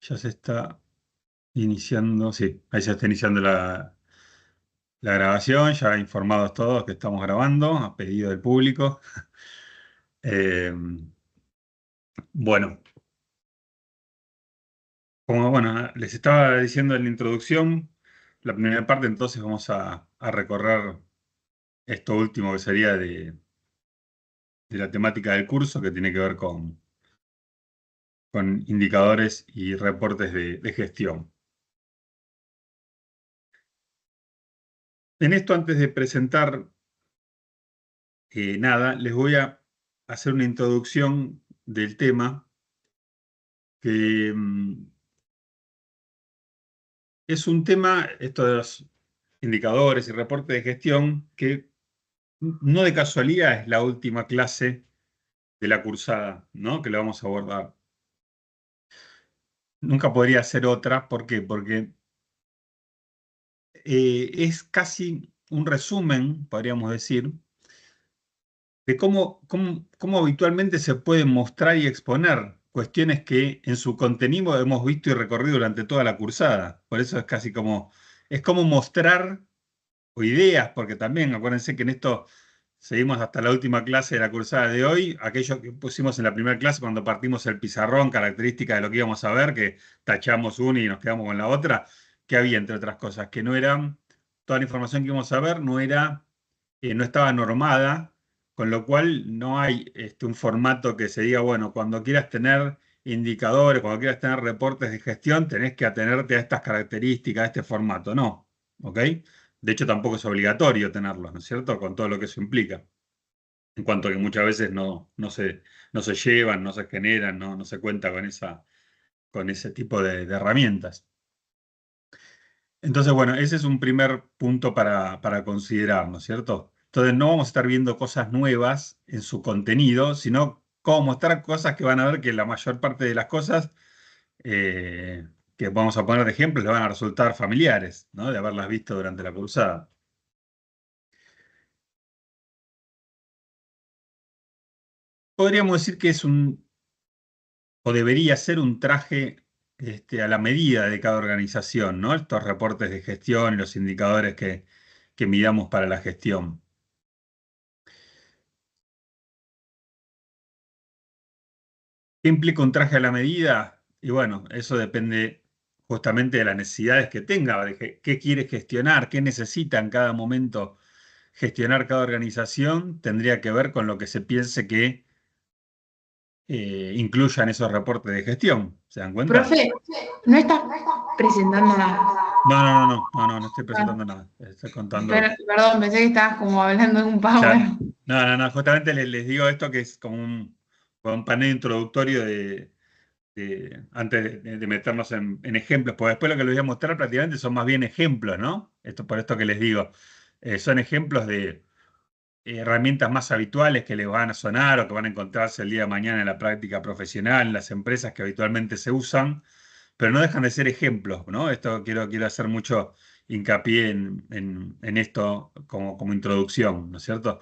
Ya se está iniciando, sí, ahí se está iniciando la grabación, ya informados todos que estamos grabando a pedido del público. Eh, bueno, como les estaba diciendo en la introducción, la primera parte entonces vamos a recorrer esto último que sería de la temática del curso que tiene que ver con indicadores y reportes de gestión. En esto, antes de presentar nada, les voy a hacer una introducción del tema que es un tema, esto de los indicadores y reportes de gestión, que no de casualidad es la última clase de la cursada, ¿no? Que la vamos a abordar. Nunca podría ser otra, ¿por qué? Porque es casi un resumen, podríamos decir, de cómo habitualmente se pueden mostrar y exponer cuestiones que en su contenido hemos visto y recorrido durante toda la cursada. Por eso es casi es como mostrar o ideas, porque también acuérdense que en esto seguimos hasta la última clase de la cursada de hoy, aquello que pusimos en la primera clase cuando partimos el pizarrón, características de lo que íbamos a ver, que tachamos una y nos quedamos con la otra, que había, entre otras cosas, que no eran, toda la información que íbamos a ver no estaba normada, con lo cual no hay un formato que se diga, bueno, cuando quieras tener indicadores, cuando quieras tener reportes de gestión, tenés que atenerte a estas características, a este formato, no, ¿ok? De hecho, tampoco es obligatorio tenerlos, ¿no es cierto? Con todo lo que eso implica. En cuanto a que muchas veces no se llevan, no se generan, no se cuenta con ese tipo de herramientas. Entonces, bueno, ese es un primer punto para considerar, ¿no es cierto? Entonces, no vamos a estar viendo cosas nuevas en su contenido, sino cómo mostrar cosas que van a ver que la mayor parte de las cosas eh, que vamos a poner de ejemplo les van a resultar familiares, ¿no? De haberlas visto durante la cursada. Podríamos decir que o debería ser un traje a la medida de cada organización, ¿no? Estos reportes de gestión y los indicadores que midamos para la gestión. ¿Qué implica un traje a la medida? Y bueno, eso depende justamente de las necesidades que tenga, de qué quiere gestionar, qué necesita en cada momento gestionar cada organización, tendría que ver con lo que se piense que incluyan esos reportes de gestión. ¿Se dan cuenta? Profe, no estás presentando nada. No estoy Ah, presentando nada. Estoy contando. perdón, pensé que estabas como hablando en un power. Claro. No, justamente les digo esto que es como un panel introductorio antes de meternos en ejemplos, porque después lo que les voy a mostrar prácticamente son más bien ejemplos, ¿no? Por esto que les digo. Son ejemplos de herramientas más habituales que les van a sonar o que van a encontrarse el día de mañana en la práctica profesional, en las empresas que habitualmente se usan, pero no dejan de ser ejemplos, ¿no? Esto quiero hacer mucho hincapié en esto como introducción, ¿no es cierto?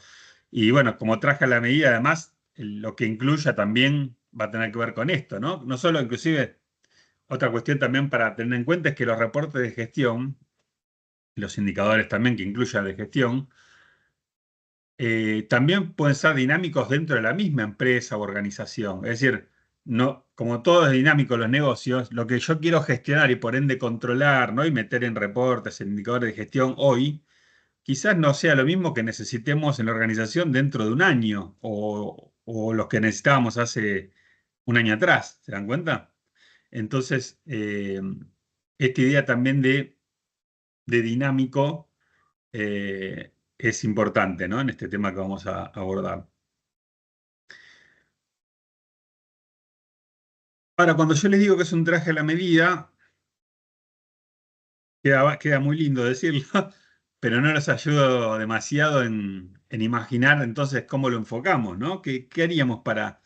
Y bueno, como traje a la medida, además, lo que incluya también va a tener que ver con esto, ¿no? No solo, inclusive, otra cuestión también para tener en cuenta es que los reportes de gestión, los indicadores también que incluyan de gestión, también pueden ser dinámicos dentro de la misma empresa o organización. Es decir, no, como todo es dinámico en los negocios, lo que yo quiero gestionar y por ende controlar, ¿no? Y meter en reportes, en indicadores de gestión hoy, quizás no sea lo mismo que necesitemos en la organización dentro de un año o los que necesitábamos hace un año atrás. ¿Se dan cuenta? Entonces, esta idea también de dinámico es importante, ¿no? En este tema que vamos a abordar. Ahora, cuando yo les digo que es un traje a la medida, queda muy lindo decirlo, pero no los ayudo demasiado en imaginar entonces cómo lo enfocamos, ¿no? ¿Qué haríamos para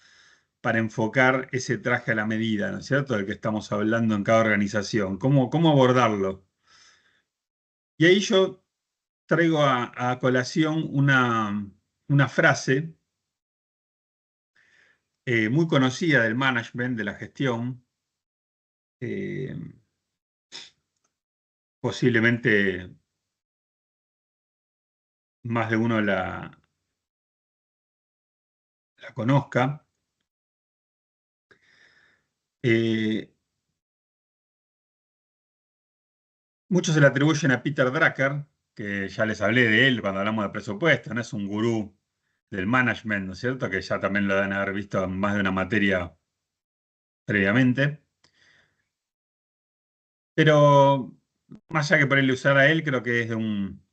enfocar ese traje a la medida, ¿no es cierto? Del que estamos hablando en cada organización. ¿Cómo abordarlo? Y ahí yo traigo a colación una frase muy conocida del management, de la gestión, eh, posiblemente más de uno la conozca. Eh, Muchos se le atribuyen a Peter Drucker, que ya les hablé de él cuando hablamos de presupuesto, ¿no? Es un gurú del management, ¿no es cierto? Que ya también lo deben haber visto en más de una materia previamente. Pero más allá que por él usar a él, creo que es de un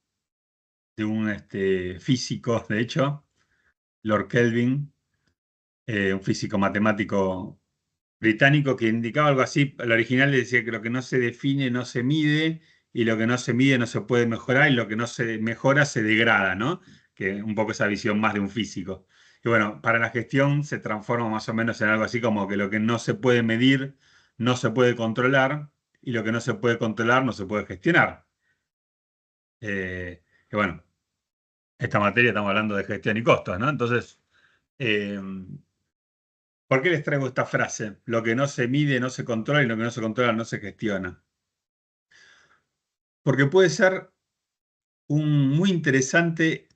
físico, de hecho, Lord Kelvin, un físico matemático británico que indicaba algo así. El original decía que lo que no se define no se mide, y lo que no se mide no se puede mejorar, y lo que no se mejora se degrada, ¿no? Que un poco esa visión más de un físico. Y bueno, para la gestión se transforma más o menos en algo así como que lo que no se puede medir no se puede controlar, y lo que no se puede controlar no se puede gestionar. Y bueno, esta materia estamos hablando de gestión y costos, ¿no? Entonces, eh, ¿por qué les traigo esta frase? Lo que no se mide no se controla, y lo que no se controla no se gestiona. Porque puede ser un muy interesante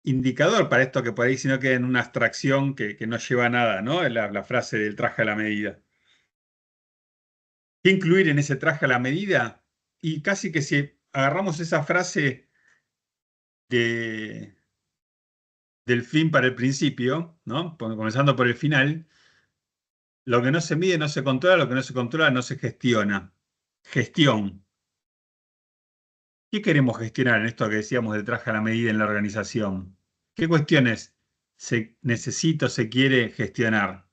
indicador para esto, que por ahí si no queda en una abstracción que no lleva a nada, ¿no? La frase del traje a la medida. ¿Qué incluir en ese traje a la medida? Y casi que si agarramos esa frase de, del fin para el principio, ¿no? Comenzando por el final, lo que no se mide no se controla, lo que no se controla no se gestiona. Gestión. ¿Qué queremos gestionar en esto que decíamos del traje a la medida en la organización? ¿Qué cuestiones se necesita o se quiere gestionar?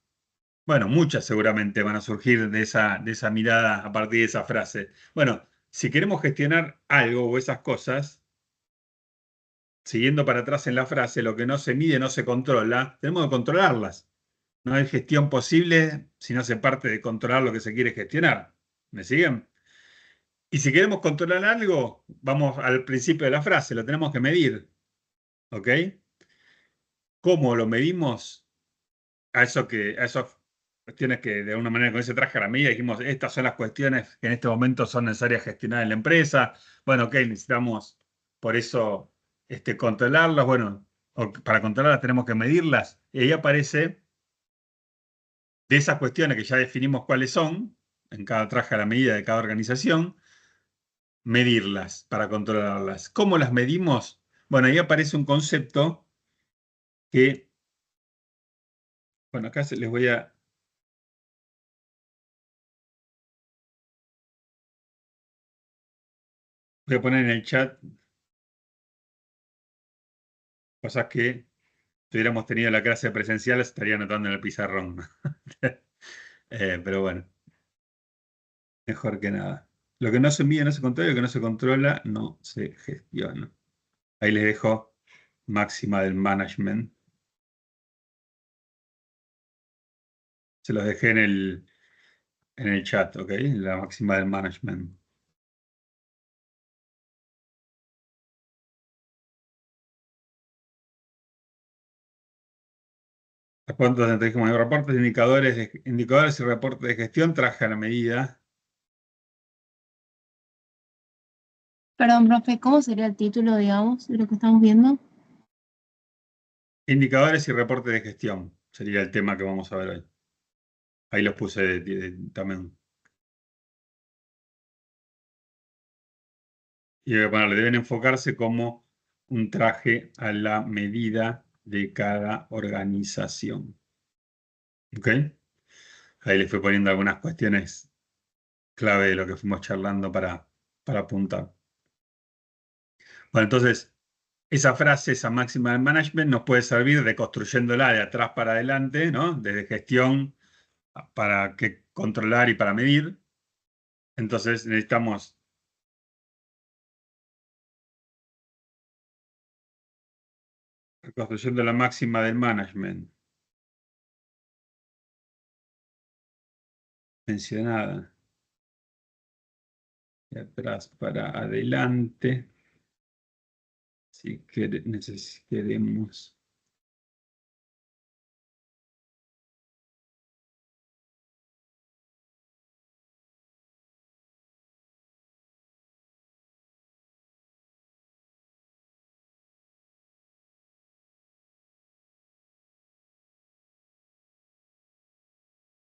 Bueno, muchas seguramente van a surgir de esa mirada a partir de esa frase. Bueno, si queremos gestionar algo o esas cosas, siguiendo para atrás en la frase, lo que no se mide no se controla, tenemos que controlarlas. No hay gestión posible si no se parte de controlar lo que se quiere gestionar. ¿Me siguen? Y si queremos controlar algo, vamos al principio de la frase, lo tenemos que medir. ¿Ok? ¿Cómo lo medimos? A esas cuestiones que de alguna manera con ese traje a la medida dijimos, estas son las cuestiones que en este momento son necesarias gestionar en la empresa. Bueno, ok, necesitamos por eso controlarlas. Bueno, para controlarlas tenemos que medirlas. Y ahí aparece de esas cuestiones que ya definimos cuáles son, en cada traje a la medida de cada organización, medirlas para controlarlas. ¿Cómo las medimos? Bueno, ahí aparece un concepto que, bueno, acá les voy a poner en el chat cosas que si hubiéramos tenido la clase presencial estaría anotando en el pizarrón. Pero bueno, mejor que nada. Lo que no se mide no se controla, lo que no se controla no se gestiona. Ahí les dejo máxima del management. Se los dejé en el chat, ¿ok? La máxima del management. Los puntos donde dijimos, reportes, indicadores y reportes de gestión, traje a la medida. Perdón, profe, ¿cómo sería el título, digamos, de lo que estamos viendo? Indicadores y reportes de gestión sería el tema que vamos a ver hoy. Ahí los puse también. Y voy a ponerle, deben enfocarse como un traje a la medida de cada organización. ¿Ok? Ahí les fui poniendo algunas cuestiones clave de lo que fuimos charlando para apuntar. Bueno, entonces, esa frase, esa máxima del management, nos puede servir de construyéndola de atrás para adelante, ¿no? Desde gestión para controlar y para medir. Entonces, necesitamos construyendo la máxima del management mencionada de atrás para adelante. Si queremos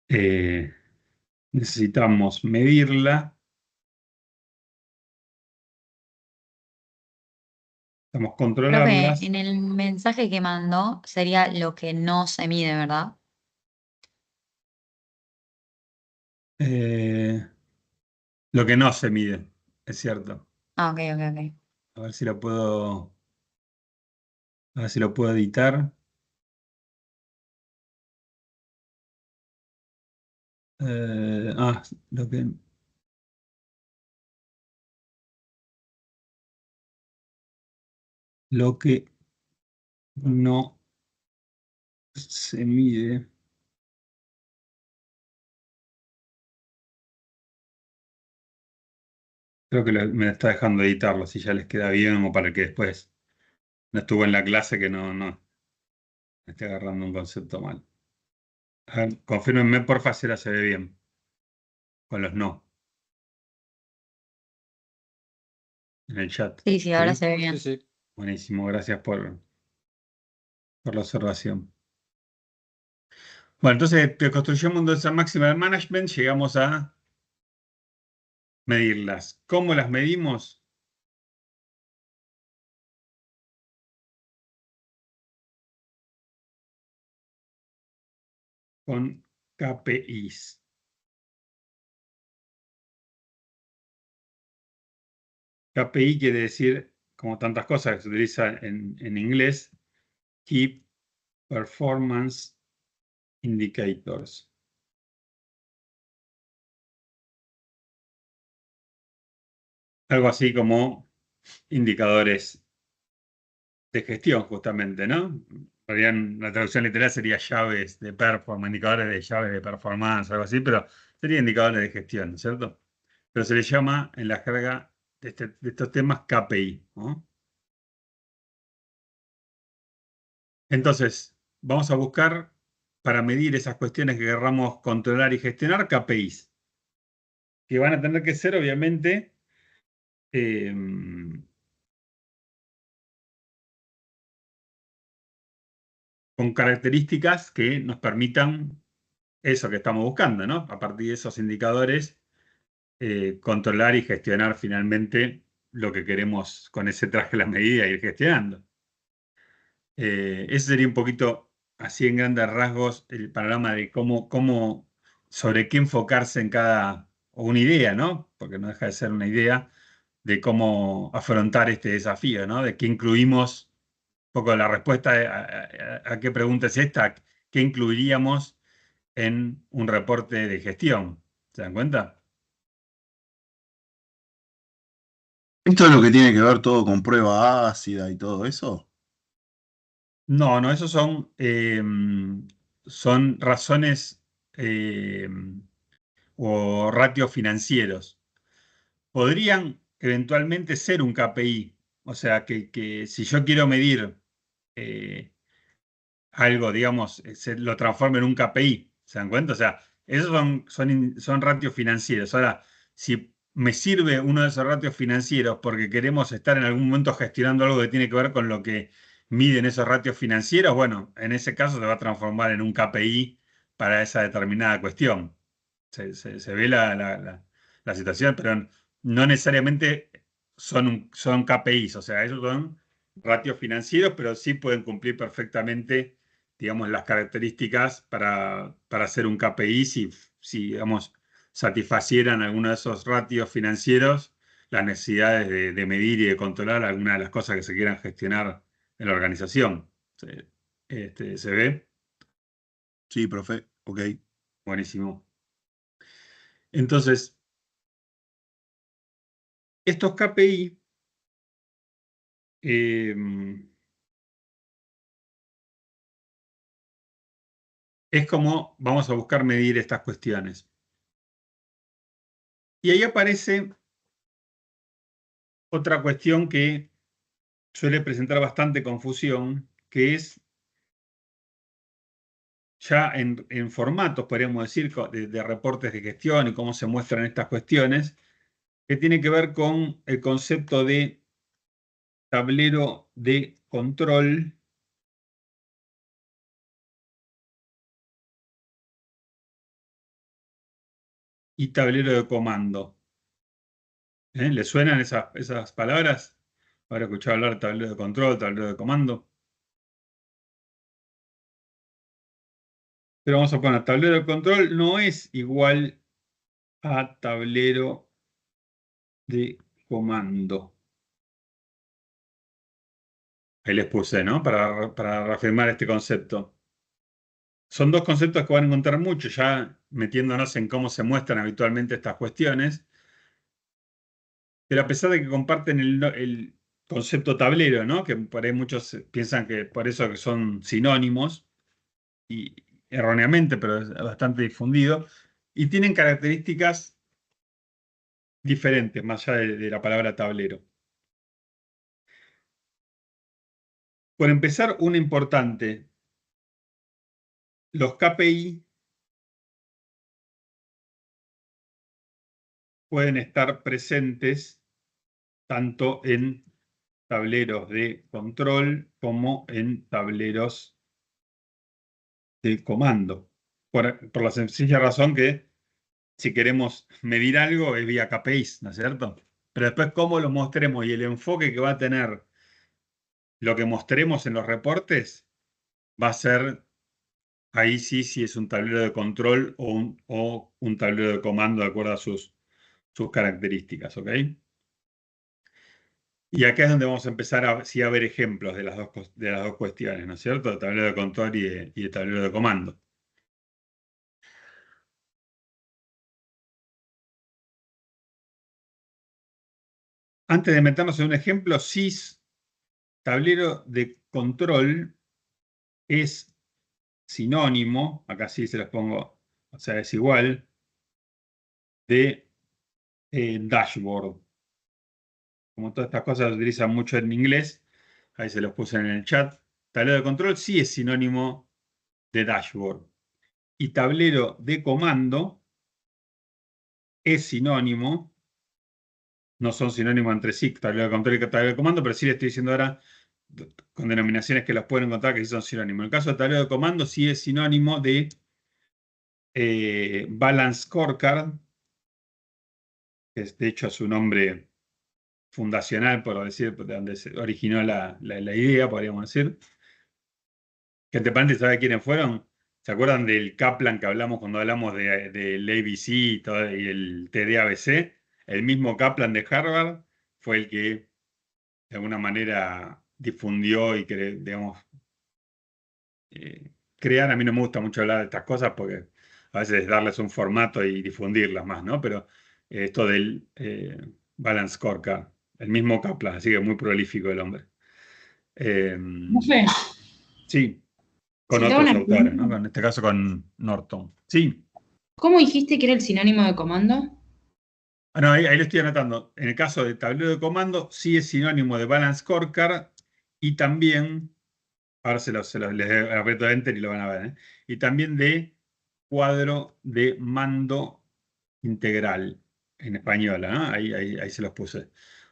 necesitamos medirla, necesitamos Profe, controlarlas. en el mensaje que mandó sería lo que no se mide, ¿verdad? Eh, lo que no se mide, es cierto. Ah, ok, ok, ok. A ver si lo puedo, a ver si lo puedo editar. Eh, ah, lo que, lo que no se mide. Creo que me está dejando editarlo, si ya les queda bien o para que después no estuvo en la clase que no me esté agarrando un concepto mal. A ver, confírmenme porfa si ahora se ve bien con los no en el chat. Sí, sí, ahora ¿Sí? se ve Sí, bien. sí. Buenísimo, gracias por la observación. Bueno, entonces de construyamos de esa máxima de management, llegamos a medirlas. ¿Cómo las medimos? Con KPIs. KPI quiere decir, como tantas cosas que se utiliza en inglés, Key Performance Indicators. Algo así como indicadores de gestión, justamente, ¿no? En realidad, la traducción literal sería llaves de performance, indicadores de llaves de performance, algo así, pero sería indicadores de gestión, ¿no es cierto? Pero se le llama en la jerga de estos temas KPI, ¿no? Entonces, vamos a buscar para medir esas cuestiones que querramos controlar y gestionar KPIs, que van a tener que ser, obviamente, eh, con características que nos permitan eso que estamos buscando, ¿no? A partir de esos indicadores, controlar y gestionar finalmente lo que queremos con ese traje de las medidas, ir gestionando. Ese sería un poquito, así en grandes rasgos, el panorama de sobre qué enfocarse en cada, o una idea, ¿no? Porque no deja de ser una idea de cómo afrontar este desafío, ¿no? De qué incluimos, un poco la respuesta a qué pregunta es esta, qué incluiríamos en un reporte de gestión. ¿Se dan cuenta? ¿Esto es lo que tiene que ver todo con prueba ácida y todo eso? No, no, esos son razones eh, o ratios financieros. Podrían eventualmente ser un KPI, o sea, que si yo quiero medir eh, algo, digamos, lo transformo en un KPI, ¿se dan cuenta? O sea, esos son ratios financieros. Ahora, si me sirve uno de esos ratios financieros porque queremos estar en algún momento gestionando algo que tiene que ver con lo que miden esos ratios financieros, bueno, en ese caso se va a transformar en un KPI para esa determinada cuestión. Se ve la situación, pero no necesariamente son KPIs, o sea, esos son ratios financieros, pero sí pueden cumplir perfectamente, digamos, las características para hacer un KPI si, digamos, satisfacieran alguno de esos ratios financieros las necesidades de medir y de controlar algunas de las cosas que se quieran gestionar en la organización. ¿Se ve? Sí, profe, ok. Buenísimo. Entonces, estos KPI eh, es como vamos a buscar medir estas cuestiones. Y ahí aparece otra cuestión que suele presentar bastante confusión, que es ya en formatos, podríamos decir, de reportes de gestión y cómo se muestran estas cuestiones, que tiene que ver con el concepto de tablero de control y tablero de comando. ¿Le suenan esas palabras? ¿Habrá escuchado hablar de tablero de control, tablero de comando? Pero vamos a poner tablero de control no es igual a tablero de comando. Ahí les puse, ¿no? Para reafirmar este concepto. Son dos conceptos que van a encontrar mucho, ya metiéndonos en cómo se muestran habitualmente estas cuestiones. Pero a pesar de que comparten el concepto tablero, ¿no? Que por ahí muchos piensan que por eso que son sinónimos, y erróneamente, pero es bastante difundido, y tienen características diferentes, más allá de la palabra tablero. Por empezar, una importante. Los KPI pueden estar presentes tanto en tableros de control como en tableros de comando. Por la sencilla razón que si queremos medir algo es vía KPIs, ¿no es cierto? Pero después cómo lo mostremos y el enfoque que va a tener lo que mostremos en los reportes va a ser, ahí sí, si es un tablero de control o un tablero de comando de acuerdo a sus características, ¿ok? Y acá es donde vamos a empezar a ver ejemplos de las dos cuestiones, ¿no es cierto? De tablero de control y de tablero de comando. Antes de meternos en un ejemplo, SIS, tablero de control, es sinónimo, acá sí se los pongo, o sea, es igual, de dashboard. Como todas estas cosas se utilizan mucho en inglés, ahí se los puse en el chat. Tablero de control sí es sinónimo de dashboard. Y tablero de comando es sinónimo, no son sinónimos entre sí, tablero de control y tablero de comando, pero sí le estoy diciendo ahora con denominaciones que las pueden encontrar que sí son sinónimos. En el caso de tablero de comando sí es sinónimo de Balance Scorecard, que es de hecho su nombre fundacional, por decir, de donde se originó la idea, podríamos decir. ¿Qué te parece? ¿Sabe quiénes fueron? ¿Se acuerdan del Kaplan que hablamos cuando hablamos del ABC y el TDABC? El mismo Kaplan de Harvard fue el que de alguna manera difundió y que, digamos, crear. A mí no me gusta mucho hablar de estas cosas porque a veces es darles un formato y difundirlas más, ¿no? Pero esto del Balance Scorecard, el mismo Kaplan, así que muy prolífico el hombre. Profe, Sí, con sí, tengo otros una autores, ¿no? pregunta. En este caso con Norton. Sí. ¿Cómo dijiste que era el sinónimo de comando? No, ahí lo estoy anotando. En el caso de tablero de comando, sí es sinónimo de Balance Scorecard y también, ahora les aprieto Enter y lo van a ver, ¿eh? Y también de cuadro de mando integral en español, ¿no? Ahí se los puse.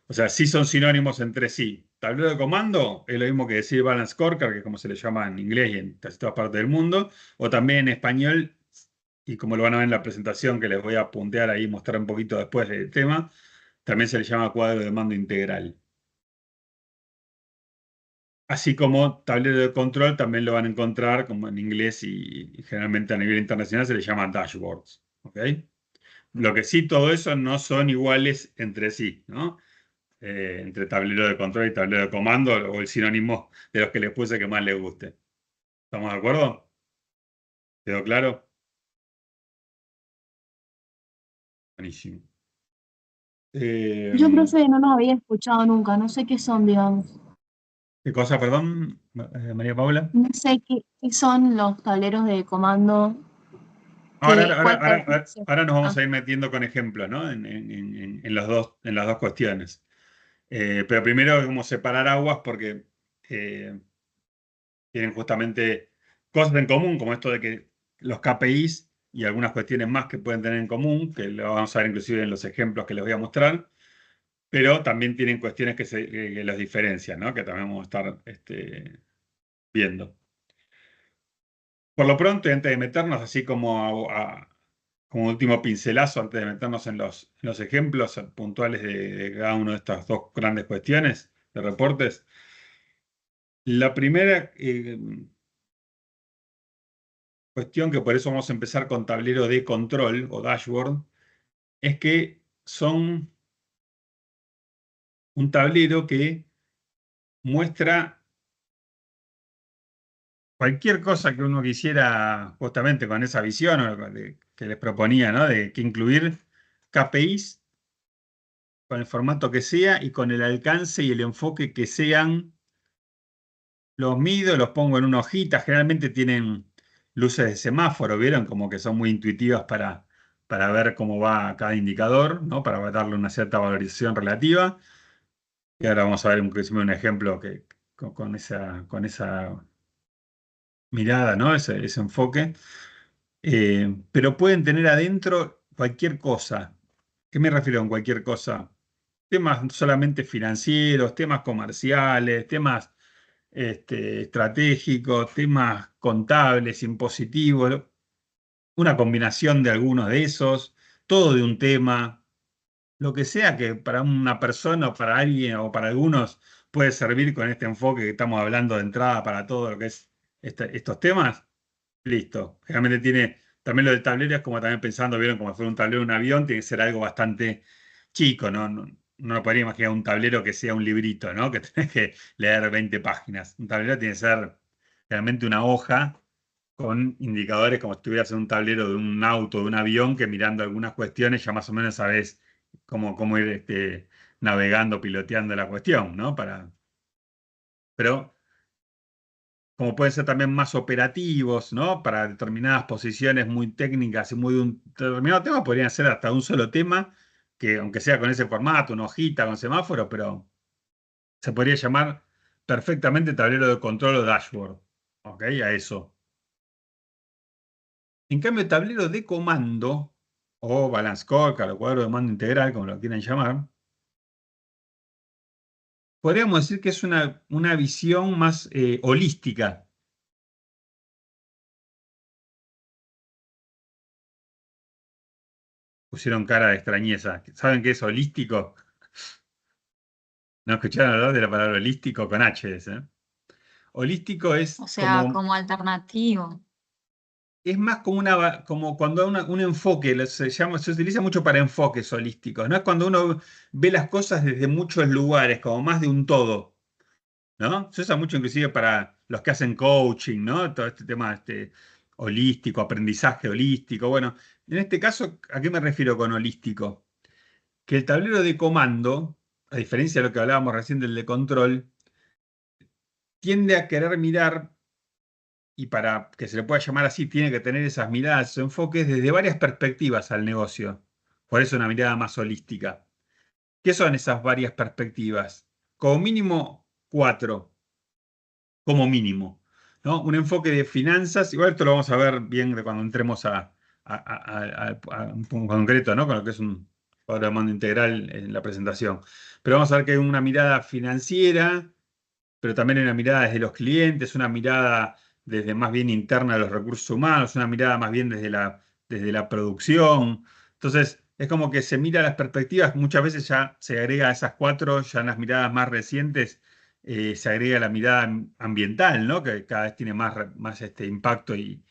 O sea, sí son sinónimos entre sí. Tablero de comando es lo mismo que decir Balance Scorecard, que es como se le llama en inglés y en casi todas partes del mundo, o también en español, y como lo van a ver en la presentación que les voy a puntear ahí y mostrar un poquito después del tema, también se le llama cuadro de mando integral. Así como tablero de control también lo van a encontrar como en inglés y generalmente a nivel internacional se le llama dashboards. ¿Ok? Lo que sí, todo eso no son iguales entre sí, ¿no? Entre tablero de control y tablero de comando o el sinónimo de los que les puse que más les guste. ¿Estamos de acuerdo? ¿Quedó claro? Buenísimo. Yo, profe, no los había escuchado nunca, no sé qué son, digamos. ¿Qué cosa, perdón, María Paula? No sé qué son los tableros de comando, Ahora, cuál característica. ahora nos vamos Ah, a ir metiendo con ejemplos, ¿no? En las dos cuestiones. Pero primero vamos a separar aguas porque eh, tienen justamente cosas en común, como esto de que los KPIs y algunas cuestiones más que pueden tener en común, que lo vamos a ver inclusive en los ejemplos que les voy a mostrar, pero también tienen cuestiones que los diferencian, ¿no? Que también vamos a estar viendo. Por lo pronto, y antes de meternos así como como último pincelazo antes de meternos en los ejemplos puntuales de cada una de estas dos grandes cuestiones de reportes. La primera cuestión, que por eso vamos a empezar con tablero de control o dashboard, es que son un tablero que muestra cualquier cosa que uno quisiera, justamente con esa visión que les proponía, ¿no? De que incluir KPIs con el formato que sea y con el alcance y el enfoque que sean. Los mido, los pongo en una hojita, generalmente tienen luces de semáforo, ¿vieron? Como que son muy intuitivas para ver cómo va cada indicador, ¿no? Para darle una cierta valorización relativa. Y ahora vamos a ver un ejemplo con esa mirada, ¿no? Ese enfoque. Pero pueden tener adentro cualquier cosa. ¿Qué me refiero con cualquier cosa? Temas solamente financieros, temas comerciales, temas estratégicos, temas contables, impositivos, una combinación de algunos de esos, todo de un tema, lo que sea que para una persona o para alguien o para algunos puede servir con este enfoque que estamos hablando de entrada para todo lo que es estos temas. Listo. Generalmente tiene, también lo del tablero es como también pensando, vieron, como si fuera un tablero de un avión, tiene que ser algo bastante chico, ¿no? No podría imaginar un tablero que sea un librito, ¿no? Que tenés que leer 20 páginas. Un tablero tiene que ser realmente una hoja con indicadores como si estuvieras en un tablero de un auto, de un avión, que mirando algunas cuestiones ya más o menos sabes cómo ir navegando, piloteando la cuestión, ¿no? Pero como pueden ser también más operativos, ¿no? Para determinadas posiciones muy técnicas y muy de un determinado tema, podrían ser hasta un solo tema, que aunque sea con ese formato, una hojita con semáforo, pero se podría llamar perfectamente tablero de control o dashboard, ¿ok? A eso. En cambio, tablero de comando, o balance scorecard, o cuadro de mando integral, como lo quieran llamar, podríamos decir que es una visión más holística. Pusieron cara de extrañeza. ¿Saben qué es holístico? ¿No escucharon hablar de la palabra holístico con H? Holístico O sea, como alternativo. es más como cuando un enfoque, se utiliza mucho para enfoques holísticos, ¿no? Es cuando uno ve las cosas desde muchos lugares, como más de un todo, ¿no? Se usa mucho inclusive para los que hacen coaching, ¿no? Todo este tema holístico, aprendizaje holístico. Bueno, en este caso, ¿a qué me refiero con holístico? Que el tablero de comando, a diferencia de lo que hablábamos recién del de control, tiende a querer mirar, y para que se le pueda llamar así, tiene que tener esas miradas, esos enfoques desde varias perspectivas al negocio. Por eso una mirada más holística. ¿Qué son esas varias perspectivas? Como mínimo 4, como mínimo, ¿no? Un enfoque de finanzas, igual esto lo vamos a ver bien cuando entremos a un punto concreto, ¿no? Con lo que es un cuadro de mando integral en la presentación. Pero vamos a ver que hay una mirada financiera, pero también hay una mirada desde los clientes, una mirada desde más bien interna de los recursos humanos, una mirada más bien desde la producción. Entonces, es como que se mira las perspectivas, muchas veces ya se agrega a esas 4, ya en las miradas más recientes, se agrega la mirada ambiental, ¿no? Que cada vez tiene más impacto y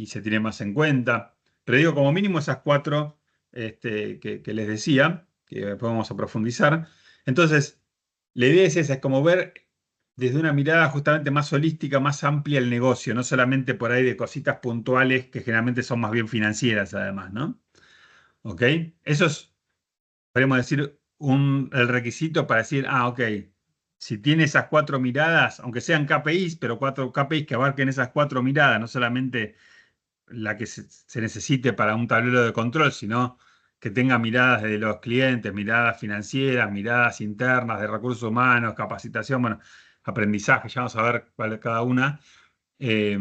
se tiene más en cuenta. Pero digo, como mínimo esas 4 que les decía, que después vamos a profundizar. Entonces, la idea es esa, es como ver desde una mirada justamente más holística, más amplia el negocio, no solamente por ahí de cositas puntuales que generalmente son más bien financieras además, ¿no? ¿Ok? Eso es, podemos decir, el requisito para decir, ok, si tiene esas 4 miradas, aunque sean KPIs, pero 4 KPIs que abarquen esas 4 miradas, no solamente la que se necesite para un tablero de control, sino que tenga miradas de los clientes, miradas financieras, miradas internas de recursos humanos, capacitación, bueno, aprendizaje, ya vamos a ver cuál es cada una. eh,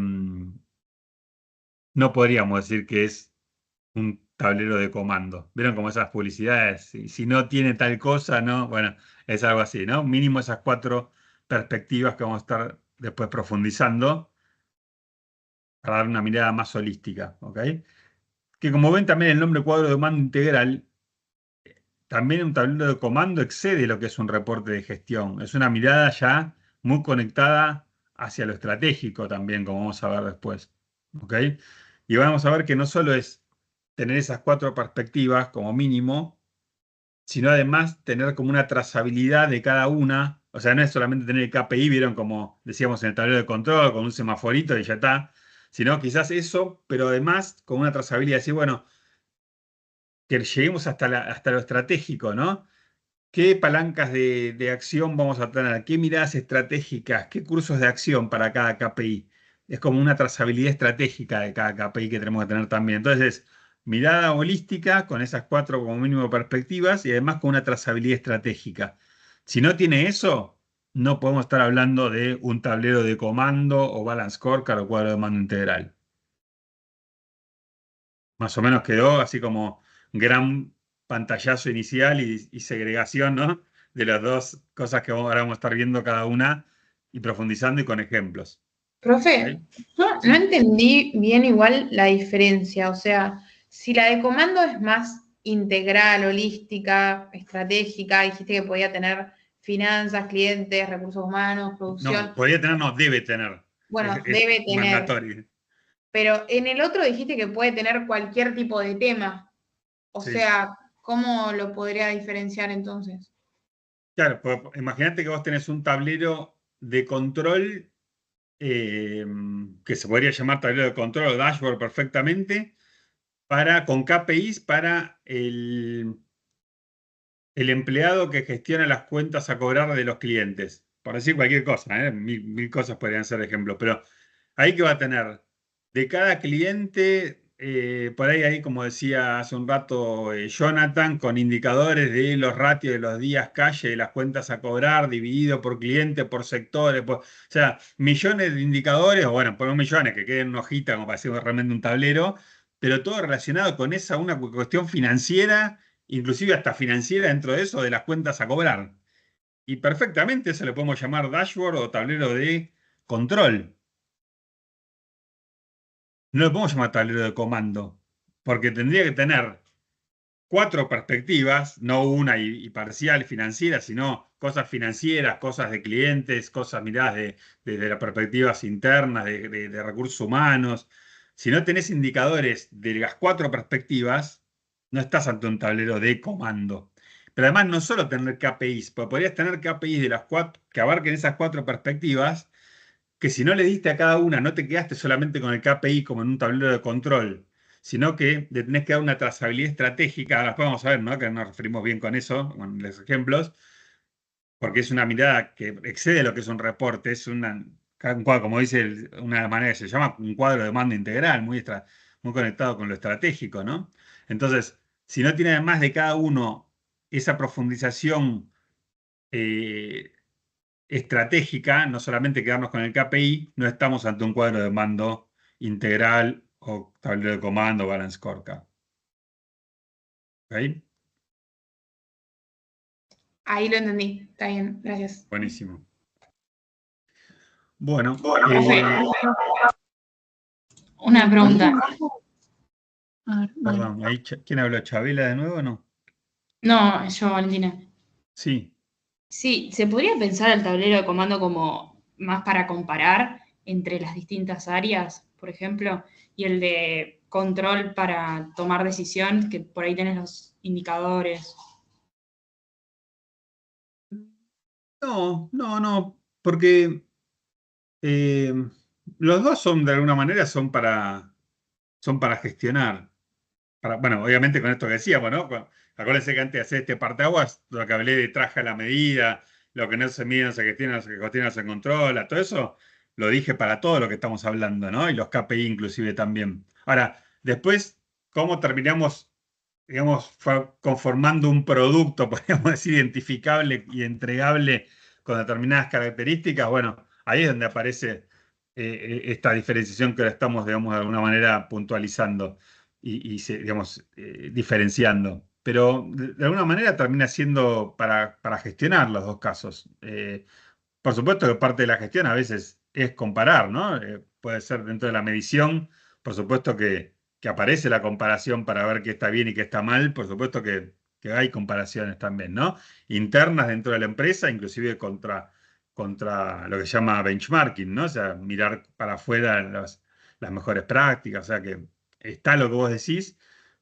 no podríamos decir que es un tablero de comando. ¿Vieron como esas publicidades? Si no tiene tal cosa, ¿no? Bueno, es algo así, ¿no? Mínimo esas 4 perspectivas que vamos a estar después profundizando para dar una mirada más holística, ¿ok? que como ven también el nombre cuadro de mando integral, también un tablero de comando excede lo que es un reporte de gestión. Es una mirada ya muy conectada hacia lo estratégico también, como vamos a ver después. ¿Ok? Y vamos a ver que no solo es tener esas 4 perspectivas como mínimo, sino además tener como una trazabilidad de cada una. O sea, no es solamente tener el KPI, vieron como decíamos en el tablero de control, con un semaforito y ya está, sino quizás eso, pero además con una trazabilidad, decir, bueno, que lleguemos hasta lo estratégico, ¿no? ¿Qué palancas de acción vamos a tener? ¿Qué miradas estratégicas? ¿Qué cursos de acción para cada KPI? Es como una trazabilidad estratégica de cada KPI que tenemos que tener también. Entonces, mirada holística con esas 4 como mínimo perspectivas y además con una trazabilidad estratégica. Si no tiene eso, no podemos estar hablando de un tablero de comando o balance scorecard o cuadro de mando integral. Más o menos quedó así como gran pantallazo inicial y segregación, ¿no? De las dos cosas que ahora vamos a estar viendo cada una y profundizando y con ejemplos. Profe, yo Sí. no entendí bien igual la diferencia. O sea, si la de comando es más integral, holística, estratégica, dijiste que podía tener finanzas, clientes, recursos humanos, producción. No, podría tener, no, debe tener. Bueno, Es debe tener. mandatorio. Pero en el otro dijiste que puede tener cualquier tipo de tema. O Sí. sea, ¿cómo lo podría diferenciar entonces? Claro, pues, imagínate que vos tenés un tablero de control que se podría llamar tablero de control o dashboard perfectamente con KPIs para el empleado que gestiona las cuentas a cobrar de los clientes. Por decir cualquier cosa, mil cosas podrían ser ejemplos, pero ahí que va a tener de cada cliente, por ahí, como decía hace un rato Jonathan, con indicadores de los ratios de los días calle, de las cuentas a cobrar, dividido por cliente, por sectores, o sea, millones de indicadores, o bueno, por millones que queden en una hojita como para hacer realmente un tablero, pero todo relacionado con una cuestión financiera, inclusive hasta financiera dentro de eso, de las cuentas a cobrar. Y perfectamente eso le podemos llamar dashboard o tablero de control. No le podemos llamar tablero de comando, porque tendría que tener 4 perspectivas, no una y parcial financiera, sino cosas financieras, cosas de clientes, cosas miradas desde las perspectivas internas, de recursos humanos. Si no tenés indicadores de las 4 perspectivas, no estás ante un tablero de comando. Pero además no solo tener KPIs, porque podrías tener KPIs de las 4 que abarquen esas 4 perspectivas, que si no le diste a cada una, no te quedaste solamente con el KPI como en un tablero de control, sino que le tenés que dar una trazabilidad estratégica. Ahora después vamos a ver, ¿no? Que nos referimos bien con eso, con los ejemplos, porque es una mirada que excede lo que es un reporte, es un cuadro, como dice una manera que se llama un cuadro de mando integral, muy conectado con lo estratégico, ¿no? Entonces, si no tiene además de cada uno esa profundización estratégica, no solamente quedarnos con el KPI, no estamos ante un cuadro de mando integral o tablero de comando, balance scorecard. ¿Ok? Ahí lo entendí. Está bien, gracias. Buenísimo. Bueno, Profe, una pregunta. A ver, vale. perdón, ahí, ¿quién habló? ¿Chabela de nuevo o no? No, yo, Valentina. Sí. Sí, ¿se podría pensar el tablero de comando como más para comparar entre las distintas áreas, por ejemplo, y el de control para tomar decisión, que por ahí tenés los indicadores? No, porque eh, los dos son de alguna manera son para gestionar. Bueno, obviamente con esto que decíamos, ¿no? Acuérdense que antes de hacer este parteaguas, lo que hablé de traje a la medida, lo que no se mide no se gestiona, lo que gestiona no se controla, todo eso lo dije para todo lo que estamos hablando, ¿no? Y los KPI inclusive también. Ahora, después, ¿cómo terminamos, digamos, conformando un producto, podríamos decir, identificable y entregable con determinadas características? Bueno, ahí es donde aparece esta diferenciación que ahora estamos, digamos, de alguna manera puntualizando digamos, diferenciando. Pero de alguna manera termina siendo para gestionar los dos casos. Por supuesto que parte de la gestión a veces es comparar, ¿no? Puede ser dentro de la medición, por supuesto que que aparece la comparación para ver qué está bien y qué está mal, por supuesto que hay comparaciones también, ¿no? Internas dentro de la empresa, inclusive contra lo que se llama benchmarking, ¿no? O sea, mirar para afuera las mejores prácticas, o sea que está lo que vos decís,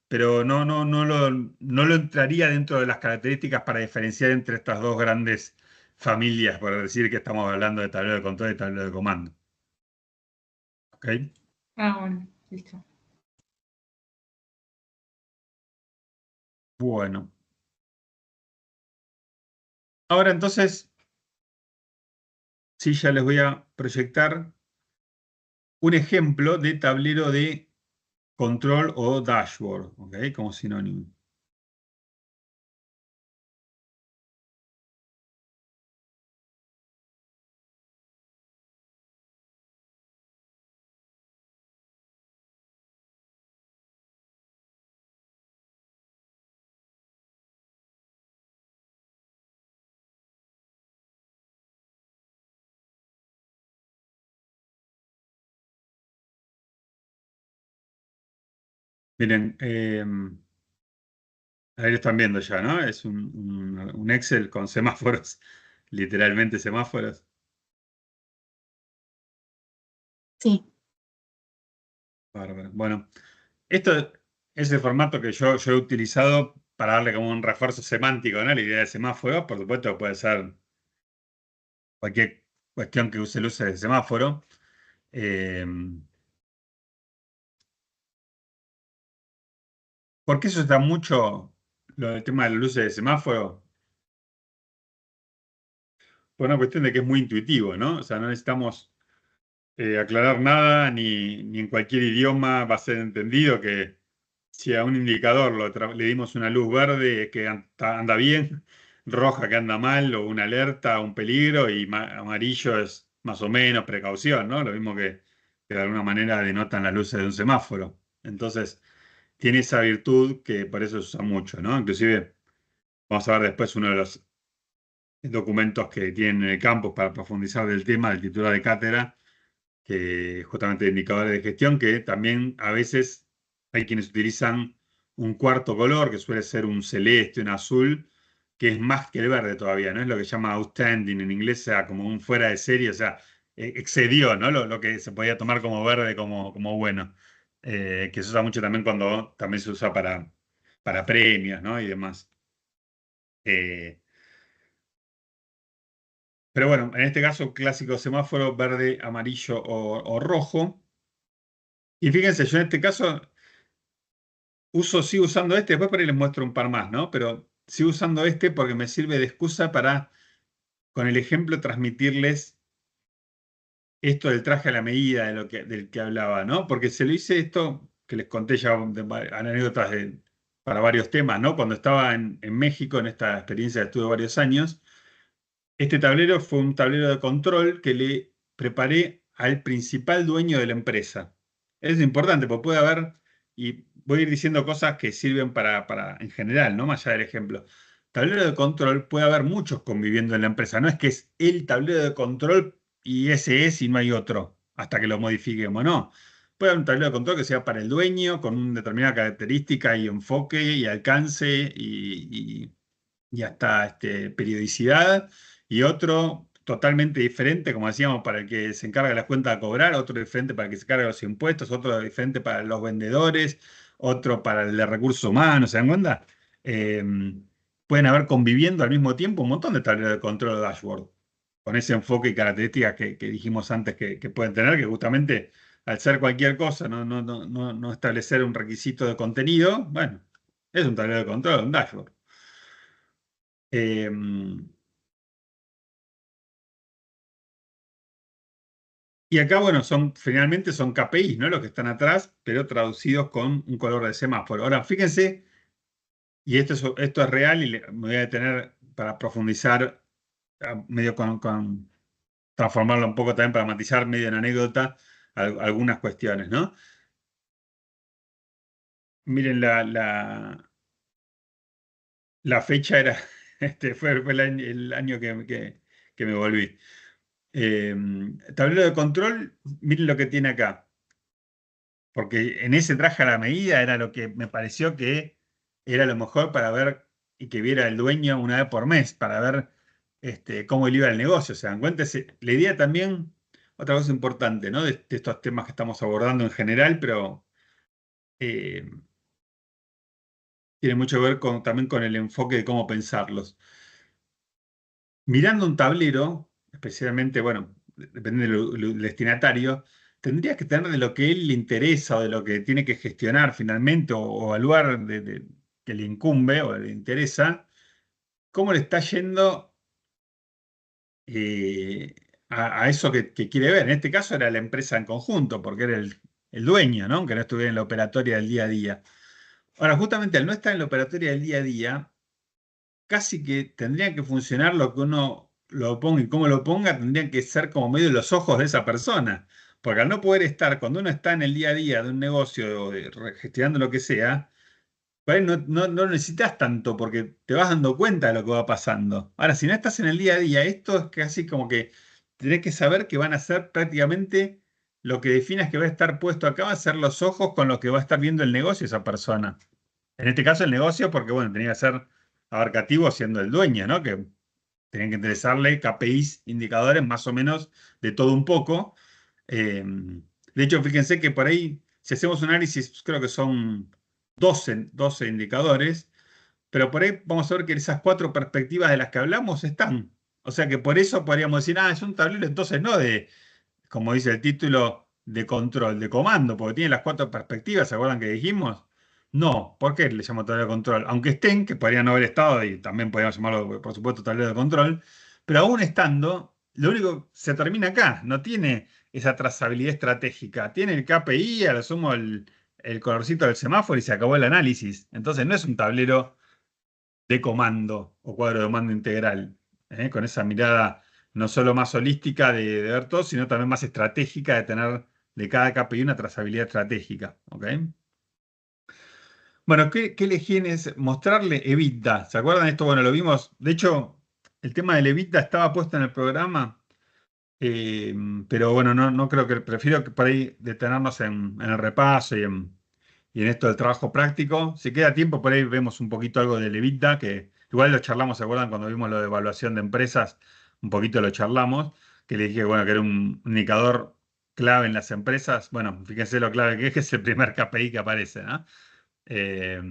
pero no lo entraría dentro de las características para diferenciar entre estas dos grandes familias, por decir que estamos hablando de tablero de control y tablero de comando. ¿Ok? Ah, bueno, listo. Bueno. Ahora entonces, sí, ya les voy a proyectar un ejemplo de tablero de control o dashboard, ¿ok? Como sinónimo. Miren, ahí lo están viendo ya, ¿no? Es un Excel con semáforos, literalmente semáforos. Sí. Bárbaro. Bueno, esto es el formato que yo he utilizado para darle como un refuerzo semántico, ¿no? La idea de semáforo, por supuesto, puede ser cualquier cuestión que use luces de semáforo. Eh, ¿Por qué eso está mucho lo del tema de las luces de semáforo? Por una cuestión de que es muy intuitivo, ¿no? O sea, no necesitamos aclarar nada, ni en cualquier idioma va a ser entendido que si a un indicador le dimos una luz verde que anda bien, roja que anda mal, o una alerta, un peligro, y amarillo es más o menos precaución, ¿no? Lo mismo que de alguna manera denotan las luces de un semáforo. Entonces, tiene esa virtud que por eso se usa mucho, ¿no? Inclusive, vamos a ver después uno de los documentos que tienen en el campus para profundizar del tema, del titular de cátedra, que justamente de indicadores de gestión, que también a veces hay quienes utilizan un cuarto color, que suele ser un celeste, un azul, que es más que el verde todavía, ¿no? Es lo que se llama outstanding en inglés, o sea, como un fuera de serie, o sea, excedió, ¿no? Lo que se podía tomar como verde, como bueno. Que se usa mucho también cuando también se usa para premios, ¿no? Y demás. Eh, pero bueno, en este caso, clásico semáforo verde, amarillo o rojo. Y fíjense, yo en este caso sigo usando este, después por ahí les muestro un par más, ¿no? Pero sigo usando este porque me sirve de excusa para, con el ejemplo, transmitirles esto del traje a la medida del que hablaba, ¿no? Porque se lo hice esto, que les conté ya anécdotas para varios temas, ¿no? Cuando estaba en México, en esta experiencia que estuve varios años, este tablero fue un tablero de control que le preparé al principal dueño de la empresa. Es importante, porque puede haber, y voy a ir diciendo cosas que sirven en general, ¿no? Más allá del ejemplo. Tablero de control puede haber muchos conviviendo en la empresa. No es que es el tablero de control y ese es y no hay otro, hasta que lo modifiquemos, no. Puede haber un tablero de control que sea para el dueño, con una determinada característica y enfoque y alcance y hasta periodicidad, y otro totalmente diferente, como decíamos, para el que se encarga de las cuentas a cobrar, otro diferente para el que se encarga de los impuestos, otro diferente para los vendedores, otro para el de recursos humanos, ¿se dan cuenta? Eh, Pueden haber conviviendo al mismo tiempo un montón de tableros de control de dashboard, con ese enfoque y características que dijimos antes que pueden tener, que justamente al ser cualquier cosa, no establecer un requisito de contenido, bueno, es un tablero de control, un dashboard. Y acá, bueno, finalmente son KPIs, ¿no? Los que están atrás, pero traducidos con un color de semáforo. Ahora, fíjense, y esto es real y me voy a detener para profundizar, medio transformarlo un poco también para matizar medio en anécdota algunas cuestiones, ¿no? Miren, la fecha era, fue el año que me volví. Tablero de control, miren lo que tiene acá. porque en ese traje a la medida era lo que me pareció que era lo mejor para ver y que viera el dueño una vez por mes, para ver cómo le iba el negocio. ¿Se dan cuenta? La idea también, otra cosa importante, ¿no? De estos temas que estamos abordando en general, pero eh, tiene mucho que ver también con el enfoque de cómo pensarlos. Mirando un tablero, especialmente, bueno, depende del destinatario, tendría que tener de lo que él le interesa o de lo que tiene que gestionar finalmente o evaluar que le incumbe o le interesa, cómo le está yendo eh, a eso que quiere ver. En este caso era la empresa en conjunto, porque era el dueño, ¿no? Aunque no estuviera en la operatoria del día a día. Ahora, justamente al no estar en la operatoria del día a día, casi que tendría que funcionar lo que uno lo ponga y cómo lo ponga, tendrían que ser como medio los ojos de esa persona. Porque al no poder estar, cuando uno está en el día a día de un negocio o gestionando lo que sea, por ahí no lo necesitas tanto porque te vas dando cuenta de lo que va pasando. Ahora, si no estás en el día a día, esto es casi como que tenés que saber que van a ser prácticamente lo que definas que va a estar puesto acá, va a ser los ojos con los que va a estar viendo el negocio esa persona. En este caso el negocio, porque bueno, tenía que ser abarcativo siendo el dueño, ¿no? Que tenían que interesarle KPIs, indicadores más o menos de todo un poco. De hecho, fíjense que por ahí, si hacemos un análisis, creo que son 12 indicadores, pero por ahí vamos a ver que esas 4 perspectivas de las que hablamos están. O sea que por eso podríamos decir, es un tablero, entonces no de, como dice el título, de control, de comando, porque tiene las 4 perspectivas, ¿se acuerdan que dijimos? No, ¿por qué le llamo tablero de control? Aunque estén, que podrían no haber estado, y también podríamos llamarlo, por supuesto, tablero de control, pero aún estando, lo único se termina acá, no tiene esa trazabilidad estratégica, tiene el KPI, a lo sumo el colorcito del semáforo y se acabó el análisis. Entonces no es un tablero de comando o cuadro de mando integral, con esa mirada no solo más holística de ver todo, sino también más estratégica de tener de cada KPI una trazabilidad estratégica. ¿Ok? Bueno, ¿qué elegí es mostrarle EBITDA? ¿Se acuerdan esto? Bueno, lo vimos. De hecho, el tema del EBITDA estaba puesto en el programa, eh, pero bueno, no creo que prefiero que por ahí detenernos en el repaso y en esto del trabajo práctico. Si queda tiempo, por ahí vemos un poquito algo del EBITDA, que igual lo charlamos, ¿se acuerdan? Cuando vimos lo de evaluación de empresas, un poquito lo charlamos, que le dije, bueno, que era un indicador clave en las empresas. Bueno, fíjense lo clave que es el primer KPI que aparece, ¿no? Eh,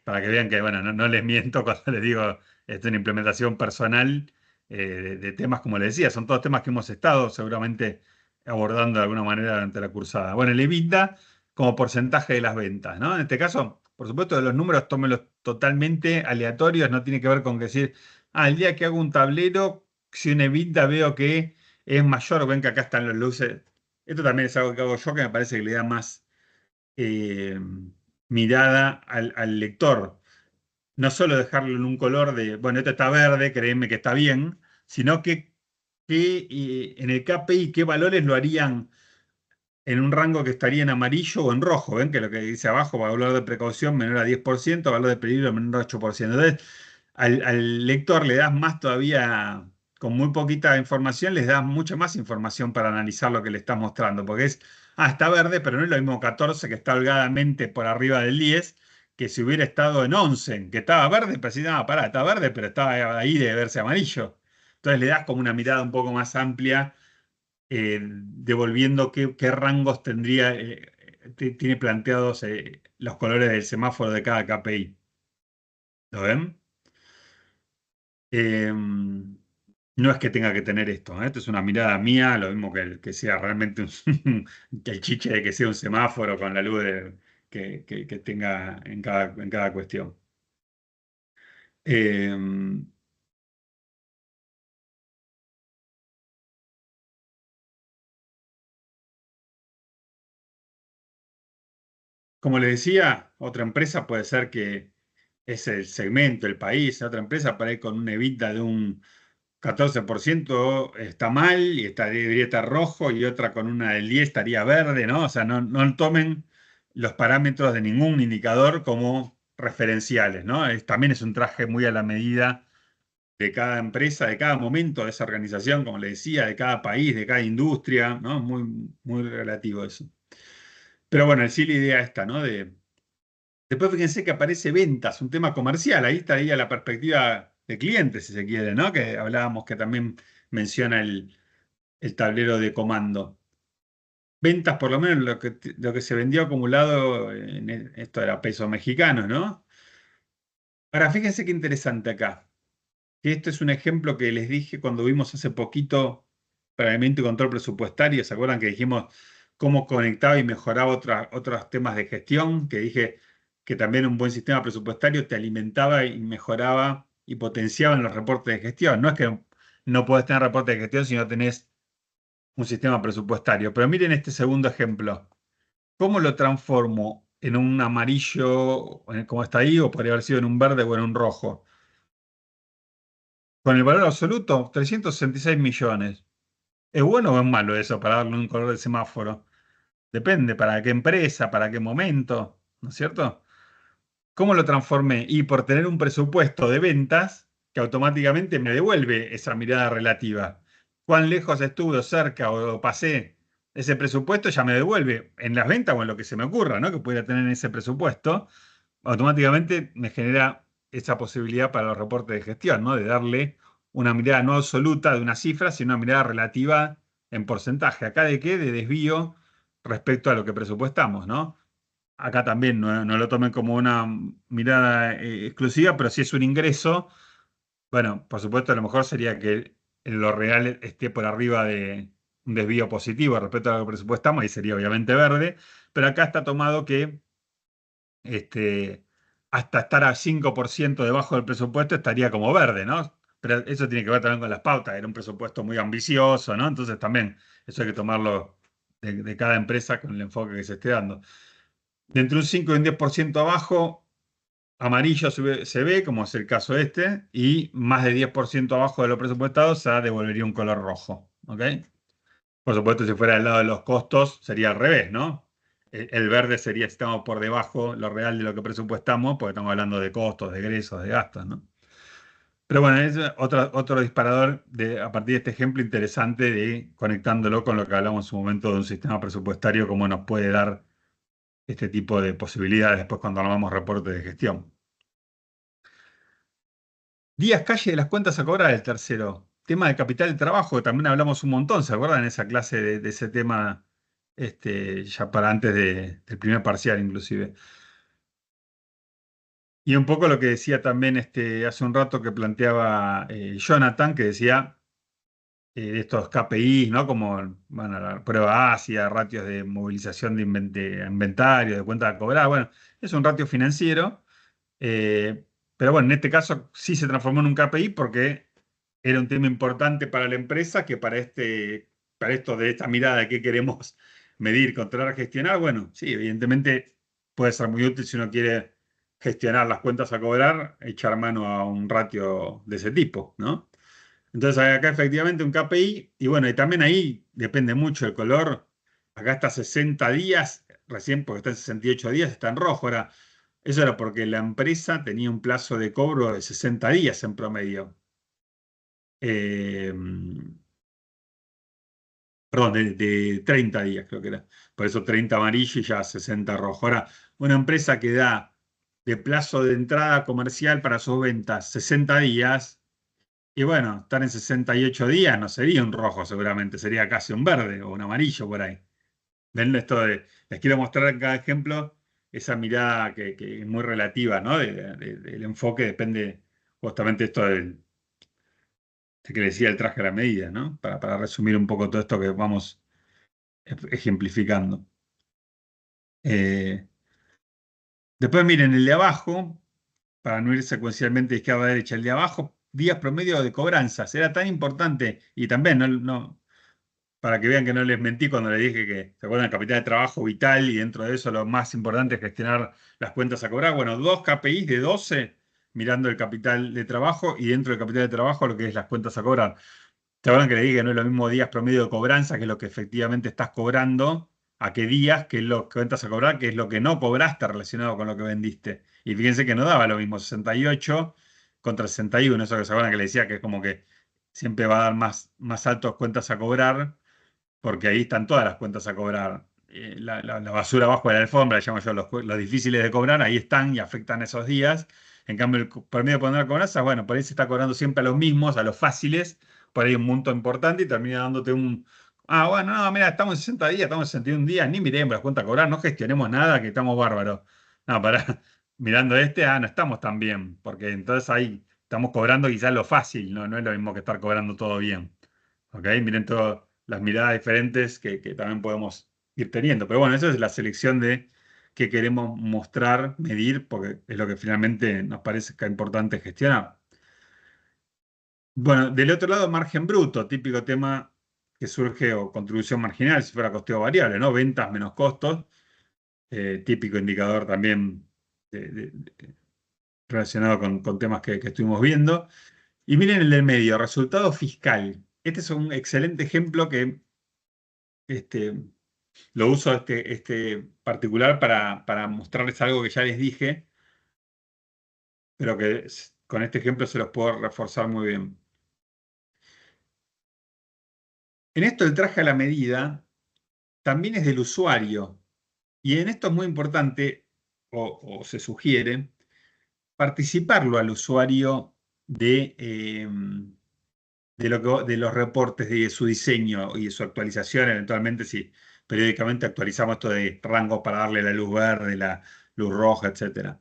para que vean que, bueno, no les miento cuando les digo, esto es una implementación personal de temas, como les decía, son todos temas que hemos estado seguramente abordando de alguna manera durante la cursada. Bueno, el EBITDA como porcentaje de las ventas, ¿no? En este caso, por supuesto, de los números tómenlos totalmente aleatorios, no tiene que ver con decir, el día que hago un tablero, si un EBITDA veo que es mayor, ven que acá están las luces. Esto también es algo que hago yo que me parece que le da más eh, mirada al lector. No solo dejarlo en un color de, bueno, esto está verde, créeme que está bien, sino que en el KPI, qué valores lo harían en un rango que estaría en amarillo o en rojo. Ven que lo que dice abajo, valor de precaución menor a 10%, valor de peligro menor a 8%. Entonces, al lector le das más todavía, con muy poquita información, les das mucha más información para analizar lo que le estás mostrando, porque está verde, pero no es lo mismo 14 que está holgadamente por arriba del 10, que si hubiera estado en 11, que estaba verde, pero sí, no, pará, está verde, pero estaba ahí de verse amarillo. Entonces le das como una mirada un poco más amplia, devolviendo qué rangos tendría, tiene planteados los colores del semáforo de cada KPI. ¿Lo ven? No es que tenga que tener esto, esto es una mirada mía, lo mismo que sea realmente que el chiche de que sea un semáforo con la luz que tenga en cada cuestión. Em, Como le decía, otra empresa puede ser que es el segmento, el país, otra empresa para ir con un EBITDA de un 14% está mal y debería estar rojo y otra con una del 10 estaría verde, ¿no? O sea, no tomen los parámetros de ningún indicador como referenciales, ¿no? También es un traje muy a la medida de cada empresa, de cada momento de esa organización, como le decía, de cada país, de cada industria, ¿no? Muy, muy relativo eso. Pero bueno, sí la idea esta, ¿no? Después fíjense que aparece ventas, un tema comercial, ahí estaría la perspectiva de cliente, si se quiere, ¿no? Que hablábamos que también menciona el tablero de comando. Ventas, por lo menos lo que se vendió acumulado, esto era pesos mexicanos, ¿no? Ahora, fíjense qué interesante acá. Que esto es un ejemplo que les dije cuando vimos hace poquito planeamiento y control presupuestario. ¿Se acuerdan que dijimos cómo conectaba y mejoraba otros temas de gestión? Que dije que también un buen sistema presupuestario te alimentaba y mejoraba y potenciaba en los reportes de gestión. No es que no podés tener reportes de gestión si no tenés un sistema presupuestario. Pero miren este segundo ejemplo. ¿Cómo lo transformo en un amarillo, como está ahí, o podría haber sido en un verde o en un rojo? Con el valor absoluto, 366 millones. ¿Es bueno o es malo eso para darle un color de semáforo? Depende, para qué empresa, para qué momento, ¿no es cierto? ¿Cómo lo transformé? Y por tener un presupuesto de ventas que automáticamente me devuelve esa mirada relativa. ¿Cuán lejos estuve, o cerca o pasé ese presupuesto? Ya me devuelve en las ventas o en lo que se me ocurra, ¿no? Que pudiera tener en ese presupuesto. Automáticamente me genera esa posibilidad para los reportes de gestión, ¿no? De darle una mirada no absoluta de una cifra, sino una mirada relativa en porcentaje. ¿Acá de qué? De desvío respecto a lo que presupuestamos, ¿no? Acá también no lo tomen como una mirada exclusiva, pero si es un ingreso, bueno, por supuesto, a lo mejor sería que lo real esté por arriba de un desvío positivo respecto a lo que presupuestamos, y sería obviamente verde, pero acá está tomado que este, hasta estar a 5% debajo del presupuesto estaría como verde, ¿no? Pero eso tiene que ver también con las pautas, era un presupuesto muy ambicioso, ¿no? Entonces también eso hay que tomarlo de cada empresa con el enfoque que se esté dando. De entre un 5 y un 10% abajo, amarillo se ve, como es el caso este, y más de 10% abajo de lo presupuestado se devolvería un color rojo, ¿ok? Por supuesto, si fuera del lado de los costos, sería al revés, ¿no? El verde sería si estamos por debajo lo real de lo que presupuestamos, porque estamos hablando de costos, de egresos, de gastos, ¿no? Pero bueno, es otro disparador a partir de este ejemplo interesante de conectándolo con lo que hablamos en su momento de un sistema presupuestario, cómo nos puede dar este tipo de posibilidades después cuando armamos reportes de gestión. Días calle de las cuentas a cobrar, el tercero. Tema de capital de trabajo, que también hablamos un montón, ¿se acuerdan? En esa clase de ese tema, ya para antes del primer parcial inclusive. Y un poco lo que decía también hace un rato que planteaba Jonathan, que decía de estos KPIs, ¿no? Como bueno, la prueba ácida, ratios de movilización de inventario, de cuenta a cobrar. Bueno, es un ratio financiero, pero bueno, en este caso sí se transformó en un KPI porque era un tema importante para la empresa que para esto de esta mirada de qué queremos medir, controlar, gestionar. Bueno, sí, evidentemente puede ser muy útil si uno quiere gestionar las cuentas a cobrar, echar mano a un ratio de ese tipo, ¿no? Entonces hay acá efectivamente un KPI y bueno, y también ahí depende mucho el color. Acá está 60 días, recién porque está en 68 días, está en rojo. Ahora, eso era porque la empresa tenía un plazo de cobro de 60 días en promedio. Eh, perdón, de 30 días creo que era. Por eso 30 amarillo y ya 60 rojo. Ahora, una empresa que da de plazo de entrada comercial para sus ventas 60 días, y bueno, estar en 68 días no sería un rojo seguramente, sería casi un verde o un amarillo por ahí. ¿Ven esto les quiero mostrar en cada ejemplo esa mirada que es muy relativa, ¿no? Del enfoque depende justamente esto que le decía el traje a la medida, ¿no? Para resumir un poco todo esto que vamos ejemplificando. Eh, Después miren el de abajo, para no ir secuencialmente de izquierda a derecha, el de abajo, días promedio de cobranzas. Era tan importante y también, para que vean que no les mentí cuando les dije que, ¿se acuerdan? Capital de trabajo vital y dentro de eso lo más importante es gestionar las cuentas a cobrar. Bueno, 2 KPIs de 12 mirando el capital de trabajo y dentro del capital de trabajo lo que es las cuentas a cobrar. ¿Se acuerdan que le dije que no es lo mismo días promedio de cobranza, que es lo que efectivamente estás cobrando, a qué días, que es lo que cuentas a cobrar, que es lo que no cobraste relacionado con lo que vendiste? Y fíjense que no daba lo mismo, 68 contra 61, eso que se acuerdan que le decía que es como que siempre va a dar más altos cuentas a cobrar, porque ahí están todas las cuentas a cobrar. la basura abajo de la alfombra, llamo yo, los difíciles de cobrar, ahí están y afectan esos días. En cambio, el promedio de poner cobranzas, bueno, por ahí se está cobrando siempre a los mismos, a los fáciles, por ahí un monto importante y termina dándote bueno, no, mira, estamos en 60 días, estamos en 61 días, ni miremos las cuentas a cobrar, no gestionemos nada, que estamos bárbaros. No, mirando no estamos tan bien, porque entonces ahí estamos cobrando quizás lo fácil, no es lo mismo que estar cobrando todo bien. ¿Ok? Miren todas las miradas diferentes que también podemos ir teniendo. Pero bueno, eso es la selección de qué queremos mostrar, medir, porque es lo que finalmente nos parece que es importante gestionar. Bueno, del otro lado, margen bruto, típico tema que surge, o contribución marginal, si fuera costeo variable, ¿no? Ventas menos costos, típico indicador también relacionado con temas que estuvimos viendo. Y miren el del medio, resultado fiscal. Este es un excelente ejemplo que lo uso este particular para mostrarles algo que ya les dije, pero que con este ejemplo se los puedo reforzar muy bien. En esto el traje a la medida también es del usuario. Y en esto es muy importante, o se sugiere, participarlo al usuario de los reportes de su diseño y de su actualización, eventualmente si periódicamente actualizamos esto de rangos para darle la luz verde, la luz roja, etc.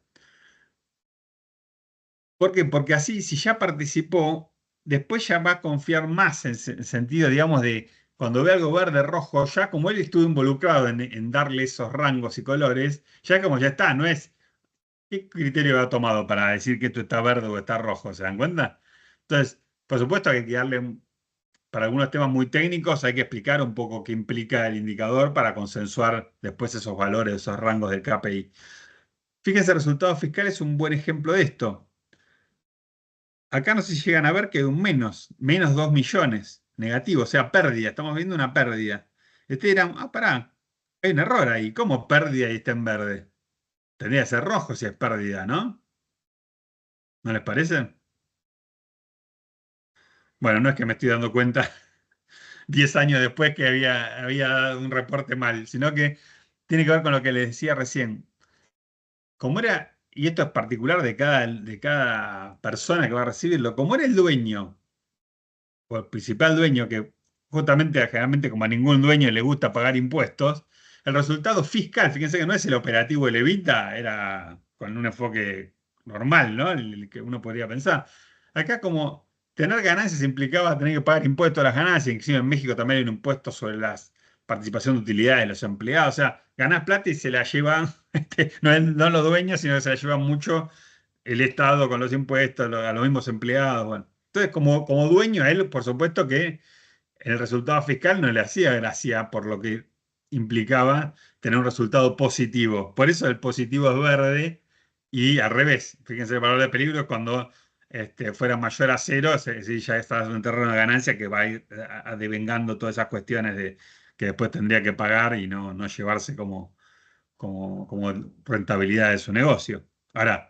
¿Por qué? Porque así, si ya participó, después ya va a confiar más en sentido, digamos, de cuando ve algo verde, rojo, ya como él estuvo involucrado en darle esos rangos y colores, ya como ya está, no es qué criterio ha tomado para decir que esto está verde o está rojo, ¿se dan cuenta? Entonces, por supuesto que hay que darle, para algunos temas muy técnicos, hay que explicar un poco qué implica el indicador para consensuar después esos valores, esos rangos del KPI. Fíjense, el resultado fiscal es un buen ejemplo de esto. Acá no sé si llegan a ver que un menos 2 millones, negativo, o sea, pérdida, estamos viendo una pérdida. Este era, pará, hay un error ahí, ¿cómo pérdida y está en verde? Tendría que ser rojo si es pérdida, ¿no? ¿No les parece? Bueno, no es que me estoy dando cuenta 10 años después que había dado un reporte mal, sino que tiene que ver con lo que les decía recién. Como era, y esto es particular de cada persona que va a recibirlo, como era el dueño, o el principal dueño, que justamente generalmente como a ningún dueño le gusta pagar impuestos, el resultado fiscal, fíjense que no es el operativo del Evita, era con un enfoque normal, ¿no? El que uno podría pensar. Acá como tener ganancias implicaba tener que pagar impuestos a las ganancias, inclusive en México también hay un impuesto sobre la participación de utilidades de los empleados, o sea, ganás plata y se la llevan, no los dueños, sino que se la llevan mucho el Estado con los impuestos, a los mismos empleados, bueno. Entonces, como dueño, a él, por supuesto que el resultado fiscal no le hacía gracia por lo que implicaba tener un resultado positivo. Por eso el positivo es verde y al revés. Fíjense, el valor de peligro es cuando fuera mayor a cero, si ya estás en un terreno de ganancia que va a ir devengando todas esas cuestiones que después tendría que pagar y no llevarse como rentabilidad de su negocio. Ahora,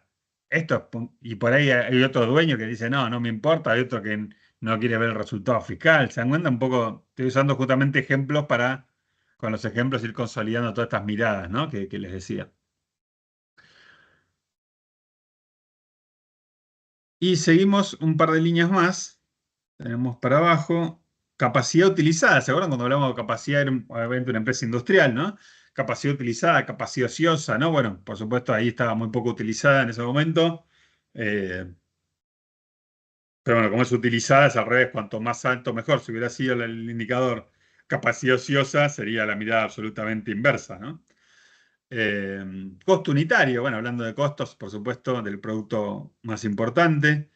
y por ahí hay otro dueño que dice, no me importa, hay otro que no quiere ver el resultado fiscal. ¿Se dan cuenta? Un poco, estoy usando justamente ejemplos para, con los ejemplos, ir consolidando todas estas miradas, ¿no? que les decía. Y seguimos un par de líneas más. Tenemos para abajo, capacidad utilizada. ¿Se acuerdan cuando hablamos de capacidad? Era obviamente una empresa industrial, ¿no? Capacidad utilizada, capacidad ociosa, ¿no? Bueno, por supuesto, ahí estaba muy poco utilizada en ese momento. Pero bueno, como es utilizada, es al revés, cuanto más alto, mejor. Si hubiera sido el indicador capacidad ociosa, sería la mirada absolutamente inversa, ¿no? Costo unitario, bueno, hablando de costos, por supuesto, del producto más importante.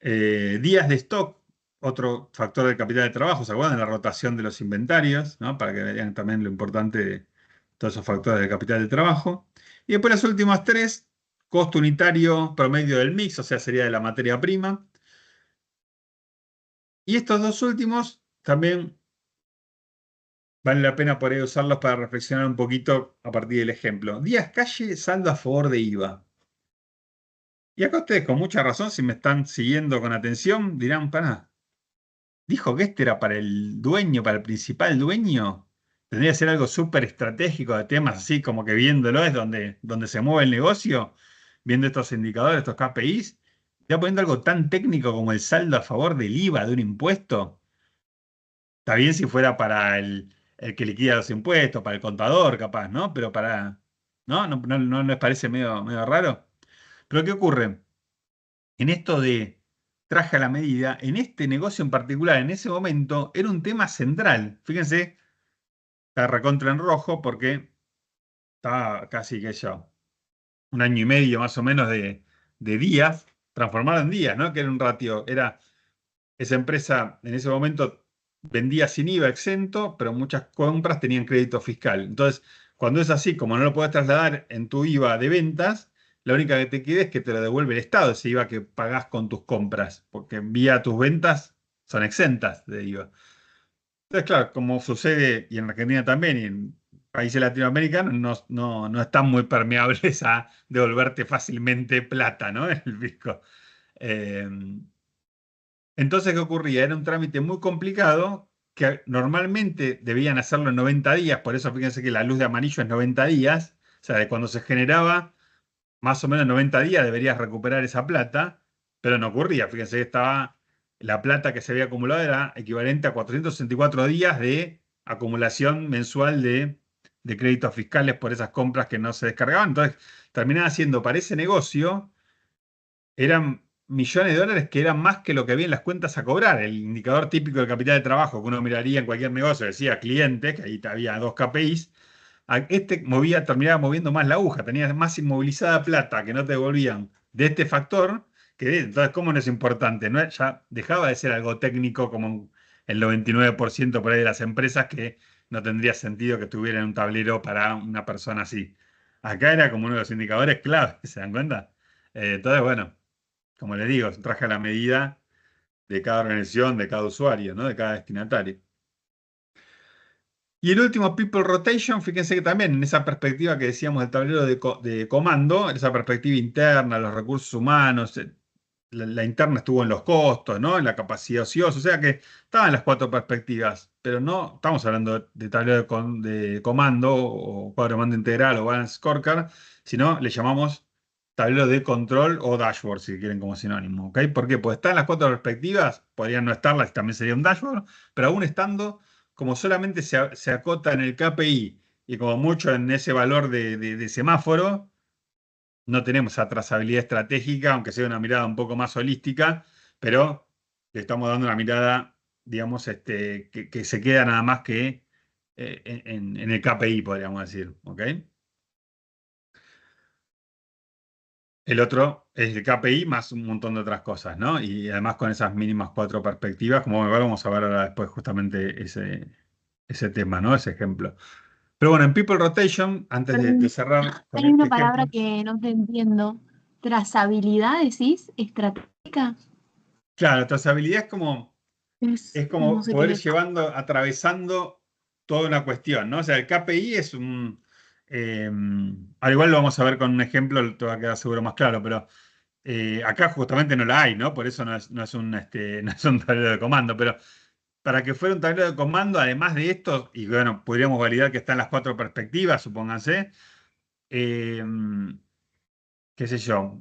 Días de stock, otro factor del capital de trabajo, ¿se acuerdan? La rotación de los inventarios, ¿no? Para que vean también lo importante de todos esos factores del capital de trabajo. Y después las últimas tres, costo unitario promedio del mix, o sea, sería de la materia prima. Y estos dos últimos también vale la pena por ahí usarlos para reflexionar un poquito a partir del ejemplo. Díaz Calle, saldo a favor de IVA. Y acá ustedes con mucha razón, si me están siguiendo con atención, dirán, dijo que este era para el dueño, para el principal dueño. tendría que ser algo súper estratégico de temas así, como que viéndolo es donde se mueve el negocio, viendo estos indicadores, estos KPIs, ya poniendo algo tan técnico como el saldo a favor del IVA de un impuesto. Está bien si fuera para el que liquida los impuestos, para el contador, capaz, ¿no? Pero para. ¿No? ¿No les parece medio raro? Pero ¿qué ocurre? En esto de traje a la medida, en este negocio en particular, en ese momento, era un tema central. Fíjense, está recontra en rojo porque estaba casi que yo, un año y medio más o menos de días, transformado en días, ¿no? Que era un ratio, esa empresa en ese momento vendía sin IVA exento, pero muchas compras tenían crédito fiscal. Entonces, cuando es así, como no lo puedes trasladar en tu IVA de ventas, la única que te queda es que te lo devuelve el Estado, ese IVA que pagás con tus compras, porque vía tus ventas son exentas de IVA. Entonces, claro, como sucede, y en Argentina también, y en países latinoamericanos, no están muy permeables a devolverte fácilmente plata, ¿no? El fisco. Eh, entonces, ¿qué ocurría? Era un trámite muy complicado que normalmente debían hacerlo en 90 días, por eso fíjense que la luz de amarillo es 90 días, o sea, de cuando se generaba, más o menos 90 días deberías recuperar esa plata, pero no ocurría, fíjense que estaba, la plata que se había acumulado era equivalente a 464 días de acumulación mensual de créditos fiscales por esas compras que no se descargaban, entonces terminaba siendo para ese negocio eran millones de dólares que eran más que lo que había en las cuentas a cobrar. El indicador típico del capital de trabajo que uno miraría en cualquier negocio decía cliente, que ahí había dos KPIs. Este terminaba moviendo más la aguja, tenía más inmovilizada plata que no te devolvían de este factor. Entonces, ¿cómo no es importante? ¿No? Ya dejaba de ser algo técnico como el 99% por ahí de las empresas que no tendría sentido que tuviera un tablero para una persona así. Acá era como uno de los indicadores clave, ¿se dan cuenta? Entonces, bueno, como les digo, traje a la medida de cada organización, de cada usuario, ¿no? De cada destinatario. Y el último, People Rotation, fíjense que también en esa perspectiva que decíamos del tablero de comando, esa perspectiva interna, los recursos humanos, la interna estuvo en los costos, ¿no? En la capacidad ociosa, o sea que estaban las cuatro perspectivas, pero no estamos hablando de tablero de comando o cuadro de mando integral o balance scorecard, sino le llamamos tablero de control o dashboard, si quieren como sinónimo, ¿ok? ¿Por qué? Pues están las cuatro perspectivas, podrían no estarlas, también sería un dashboard, pero aún estando, como solamente se acota en el KPI y como mucho en ese valor de semáforo, no tenemos esa trazabilidad estratégica, aunque sea una mirada un poco más holística, pero le estamos dando una mirada, digamos, que se queda nada más que en el KPI, podríamos decir, ¿ok? El otro es el KPI más un montón de otras cosas, ¿no? Y además con esas mínimas cuatro perspectivas, como vamos a ver ahora después justamente ese tema, ¿no? Ese ejemplo. Pero bueno, en People Rotation, antes de cerrar con Hay una este palabra ejemplo, que no te entiendo. ¿Trazabilidad decís? ¿Estratégica? claro, trazabilidad es No como sé qué poder es eso. atravesando toda una cuestión, ¿no? O sea, el KPI es eh, al igual lo vamos a ver con un ejemplo, te va a quedar seguro más claro, pero acá justamente no la hay, ¿no? Por eso no es un tablero de comando, pero para que fuera un tablero de comando, además de esto, y bueno, podríamos validar que están las cuatro perspectivas, supónganse, eh, qué sé yo,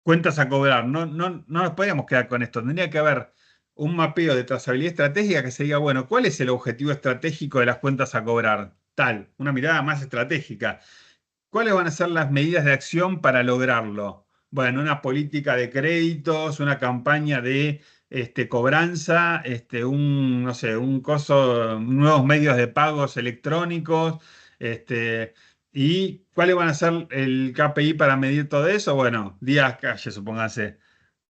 cuentas a cobrar. No nos podríamos quedar con esto. Tendría que haber un mapeo de trazabilidad estratégica que se diga, bueno, ¿cuál es el objetivo estratégico de las cuentas a cobrar? Tal, una mirada más estratégica. ¿Cuáles van a ser las medidas de acción para lograrlo? Bueno, una política de créditos, una campaña de cobranza, no sé, nuevos medios de pagos electrónicos, ¿y cuáles van a ser el KPI para medir todo eso? Bueno, días calle, supóngase.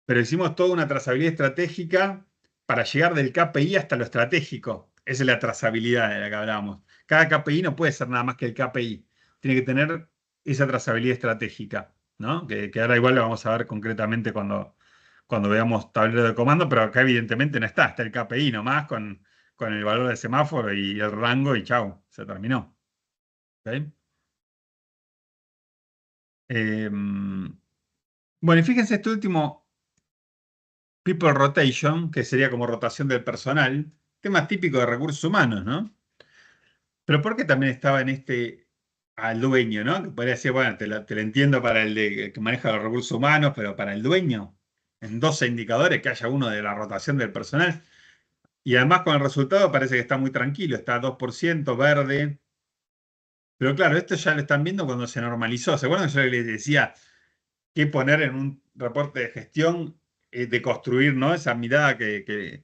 Pero hicimos toda una trazabilidad estratégica para llegar del KPI hasta lo estratégico. Esa es la trazabilidad de la que hablábamos. Cada KPI no puede ser nada más que el KPI. Tiene que tener esa trazabilidad estratégica, ¿no? Que ahora igual lo vamos a ver concretamente cuando veamos tablero de comando, pero acá evidentemente no está. Está el KPI nomás con el valor del semáforo y el rango y chau, se terminó. ¿Ok? Bueno, y fíjense este último People Rotation, que sería como rotación del personal, tema típico de recursos humanos, ¿no? Pero porque también estaba en al dueño, ¿no? Que podría decir, bueno, te lo entiendo para el que maneja los recursos humanos, pero para el dueño, en 12 indicadores, que haya uno de la rotación del personal. Y además con el resultado parece que está muy tranquilo, está a 2% verde. Pero claro, esto ya lo están viendo cuando se normalizó. ¿Se acuerdan que yo les decía qué poner en un reporte de gestión, de construir, ¿no? Esa mirada que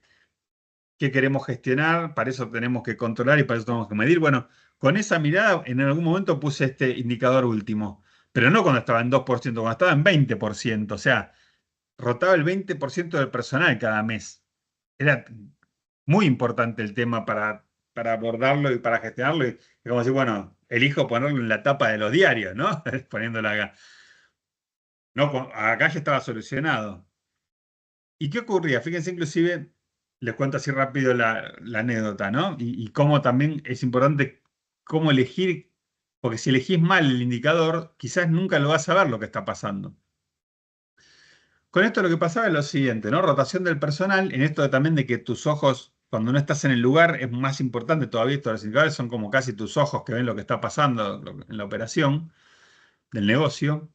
queremos gestionar, para eso tenemos que controlar y para eso tenemos que medir. Bueno, con esa mirada en algún momento puse este indicador último, pero no cuando estaba en 2%, cuando estaba en 20%, o sea, rotaba el 20% del personal cada mes. Era muy importante el tema para abordarlo y para gestionarlo. Y como decir, bueno, elijo ponerlo en la tapa de los diarios, ¿no? Poniéndolo acá. No, acá ya estaba solucionado. ¿Y qué ocurría? Fíjense, inclusive, les cuento así rápido la anécdota, ¿no? Y cómo también es importante cómo elegir, porque si elegís mal el indicador, quizás nunca lo vas a ver lo que está pasando. Con esto lo que pasaba es lo siguiente, ¿no? Rotación del personal, en esto también de que tus ojos, cuando no estás en el lugar, es más importante todavía. Estos indicadores son como casi tus ojos que ven lo que está pasando en la operación del negocio.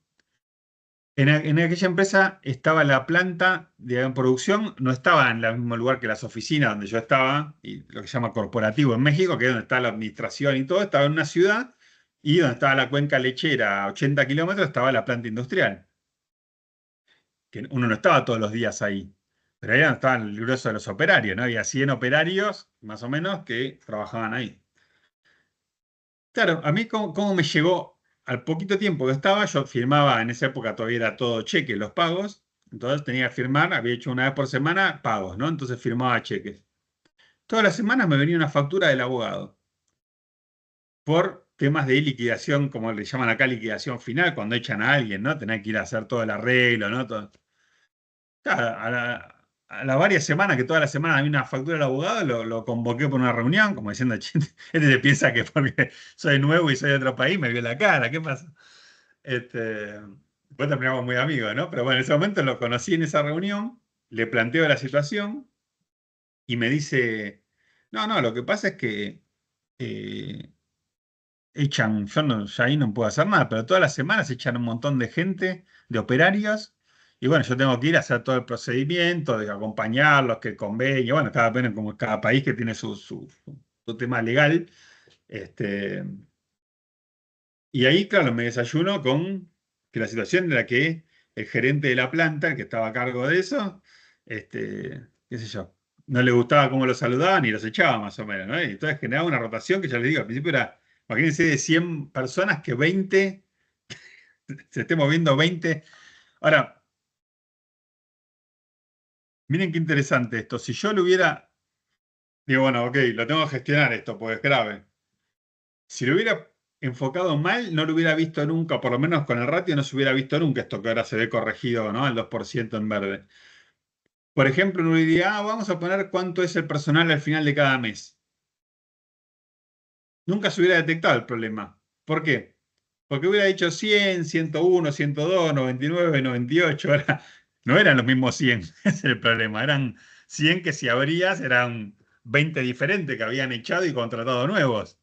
En aquella empresa estaba la planta de producción, no estaba en el mismo lugar que las oficinas donde yo estaba, y lo que se llama corporativo en México, que es donde está la administración y todo, estaba en una ciudad, y donde estaba la cuenca lechera a 80 kilómetros estaba la planta industrial, que uno no estaba todos los días ahí, pero ahí donde estaban el grueso de los operarios, ¿no? Había 100 operarios, más o menos, que trabajaban ahí. Claro, a mí cómo me llegó al poquito tiempo que estaba, yo firmaba, en esa época todavía era todo cheque, los pagos, entonces tenía que firmar, había hecho una vez por semana pagos, ¿no? Entonces firmaba cheques. Todas las semanas me venía una factura del abogado por temas de liquidación, como le llaman acá, liquidación final, cuando echan a alguien, ¿no? Tenía que ir a hacer todo el arreglo, ¿no? Claro, a las varias semanas, que todas las semanas había una factura del abogado, lo convoqué por una reunión, como diciendo, "Che, este se piensa que porque soy nuevo y soy de otro país, me vio la cara, ¿qué pasa?" Después terminamos muy amigos, ¿no? Pero bueno, en ese momento lo conocí en esa reunión, le planteo la situación y me dice, no, lo que pasa es que eh, echan, ya ahí no puedo hacer nada, pero todas las semanas echan un montón de gente, de operarios, y bueno, yo tengo que ir a hacer todo el procedimiento, de acompañarlos, que el convenio, bueno, como cada país que tiene su tema legal. Este, y ahí, claro, me desayuno con que la situación era que el gerente de la planta, el que estaba a cargo de eso, qué sé yo, no le gustaba cómo los saludaban y los echaba más o menos, ¿no? Y entonces generaba una rotación que ya les digo, al principio era, imagínense, de 100 personas que 20, se esté moviendo 20. Ahora, miren qué interesante esto. Si yo lo hubiera, digo, bueno, ok, lo tengo que gestionar esto, pues es grave. Si lo hubiera enfocado mal, no lo hubiera visto nunca, por lo menos con el ratio no se hubiera visto nunca esto que ahora se ve corregido, ¿no? El 2% en verde. Por ejemplo, uno diría, vamos a poner cuánto es el personal al final de cada mes. Nunca se hubiera detectado el problema. ¿Por qué? Porque hubiera dicho 100, 101, 102, 99, 98. Ahora, no eran los mismos 100, ese es el problema. Eran 100 que si abrías eran 20 diferentes que habían echado y contratado nuevos.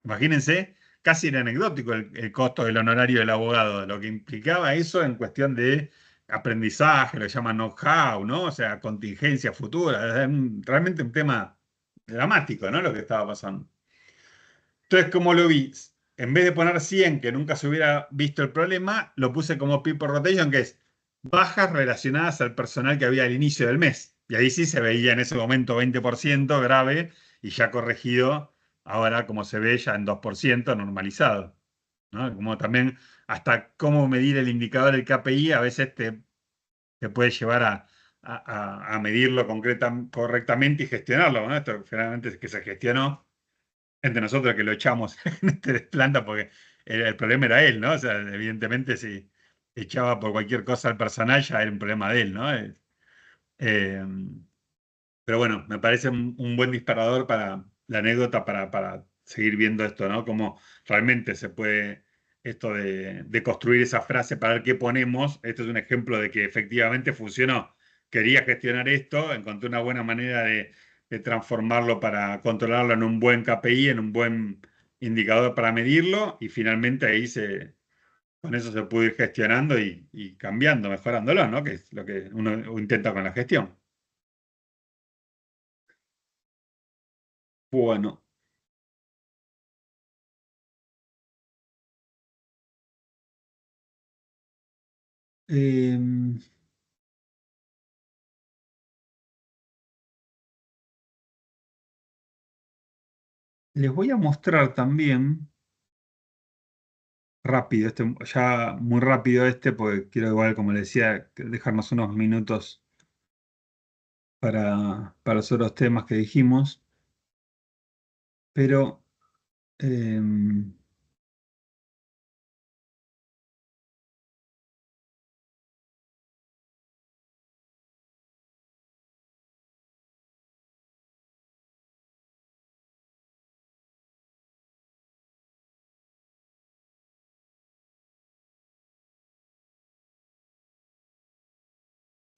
Imagínense, casi era anecdótico el costo del honorario del abogado, lo que implicaba eso en cuestión de aprendizaje, lo que llaman know-how, ¿no? O sea, contingencia futura. Realmente un tema dramático, ¿no? Lo que estaba pasando. Entonces, como lo vi, en vez de poner 100, que nunca se hubiera visto el problema, lo puse como people rotation, que es bajas relacionadas al personal que había al inicio del mes. Y ahí sí se veía en ese momento 20% grave y ya corregido, ahora como se ve ya en 2% normalizado, ¿no? Como también hasta cómo medir el indicador del KPI a veces te puede llevar a medirlo correctamente y gestionarlo, ¿no? Esto generalmente es que se gestionó entre nosotros que lo echamos de planta porque el problema era él, ¿no? O sea, evidentemente si echaba por cualquier cosa al personal ya era un problema de él, ¿no? Eh, pero bueno, me parece un buen disparador para la anécdota para seguir viendo esto, ¿no? Cómo realmente se puede esto de construir esa frase para ver qué ponemos. Esto es un ejemplo de que efectivamente funcionó. Quería gestionar esto, encontré una buena manera de que transformarlo para controlarlo en un buen KPI, en un buen indicador para medirlo, y finalmente ahí con eso se pudo ir gestionando y cambiando, mejorándolo, ¿no? Que es lo que uno intenta con la gestión. Bueno. Em, Les voy a mostrar también rápido, ya muy rápido porque quiero igual, como le decía, dejarnos unos minutos para los otros temas que dijimos. Pero em,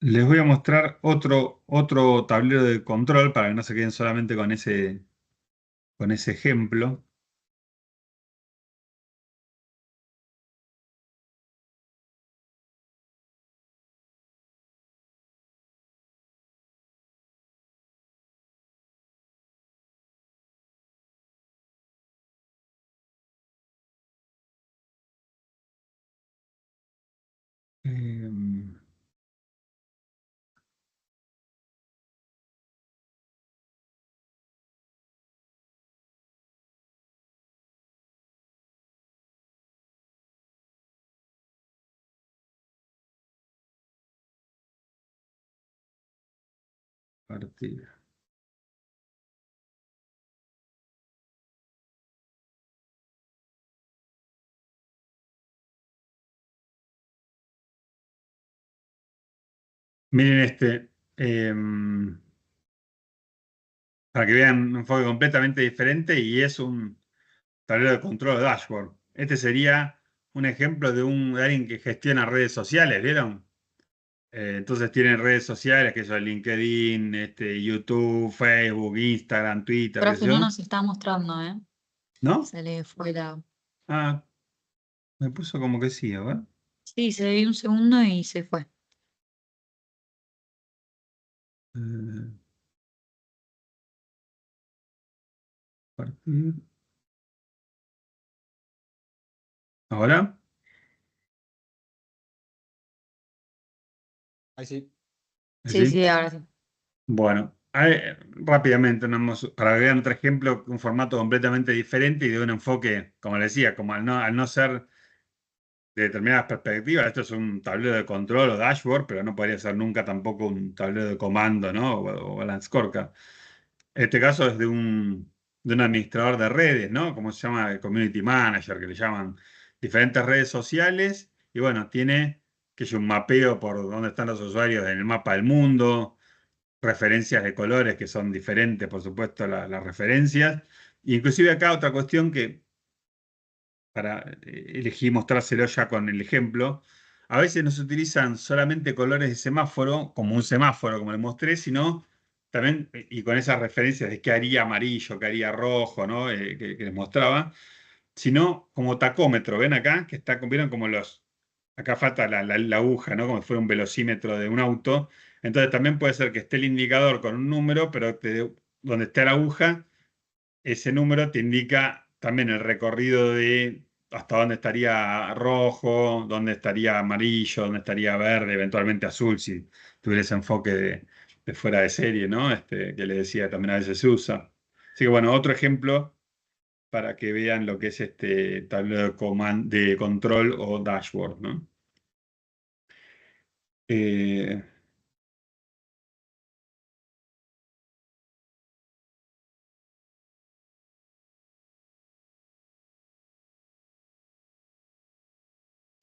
les voy a mostrar otro tablero de control para que no se queden solamente con ese ejemplo. Em, Partir. Miren para que vean un enfoque completamente diferente, y es un tablero de control de dashboard. Este sería un ejemplo de alguien que gestiona redes sociales, ¿vieron? Entonces tienen redes sociales que son LinkedIn, YouTube, Facebook, Instagram, Twitter, qué sé Profe, no yo. nos está mostrando, ¿eh? ¿No? Se le fue la... Ah, me puso como que sí, a ver. Sí, se le dio un segundo y se fue. Eh, Partir. ¿Ahora? Ahí sí. Sí, ¿Sí? sí, ahora sí. Bueno, rápidamente, para que vean otro ejemplo, un formato completamente diferente y de un enfoque, como le decía, como al no ser de determinadas perspectivas. Esto es un tablero de control o dashboard, pero no podría ser nunca tampoco un tablero de comando, ¿no? O balance scorecard. En este caso es de un administrador de redes, ¿no? Como se llama, el community manager, que le llaman diferentes redes sociales. Y bueno, tiene que es un mapeo por dónde están los usuarios en el mapa del mundo, referencias de colores que son diferentes, por supuesto, las referencias. Y inclusive acá otra cuestión que elegí mostrárselo ya con el ejemplo. A veces no se utilizan solamente colores de semáforo, como un semáforo, como le mostré, sino también, y con esas referencias de qué haría amarillo, qué haría rojo, ¿no? Que les mostraba, sino como tacómetro. ¿Ven acá? Vieron como acá falta la aguja, ¿no? Como si fuera un velocímetro de un auto. Entonces también puede ser que esté el indicador con un número, pero donde está la aguja, ese número te indica también el recorrido de hasta dónde estaría rojo, dónde estaría amarillo, dónde estaría verde, eventualmente azul, si tuviera ese enfoque de fuera de serie, ¿no? Que le decía también a veces se usa. Así que bueno, otro ejemplo para que vean lo que es este tablero de control o dashboard, ¿no? Eh,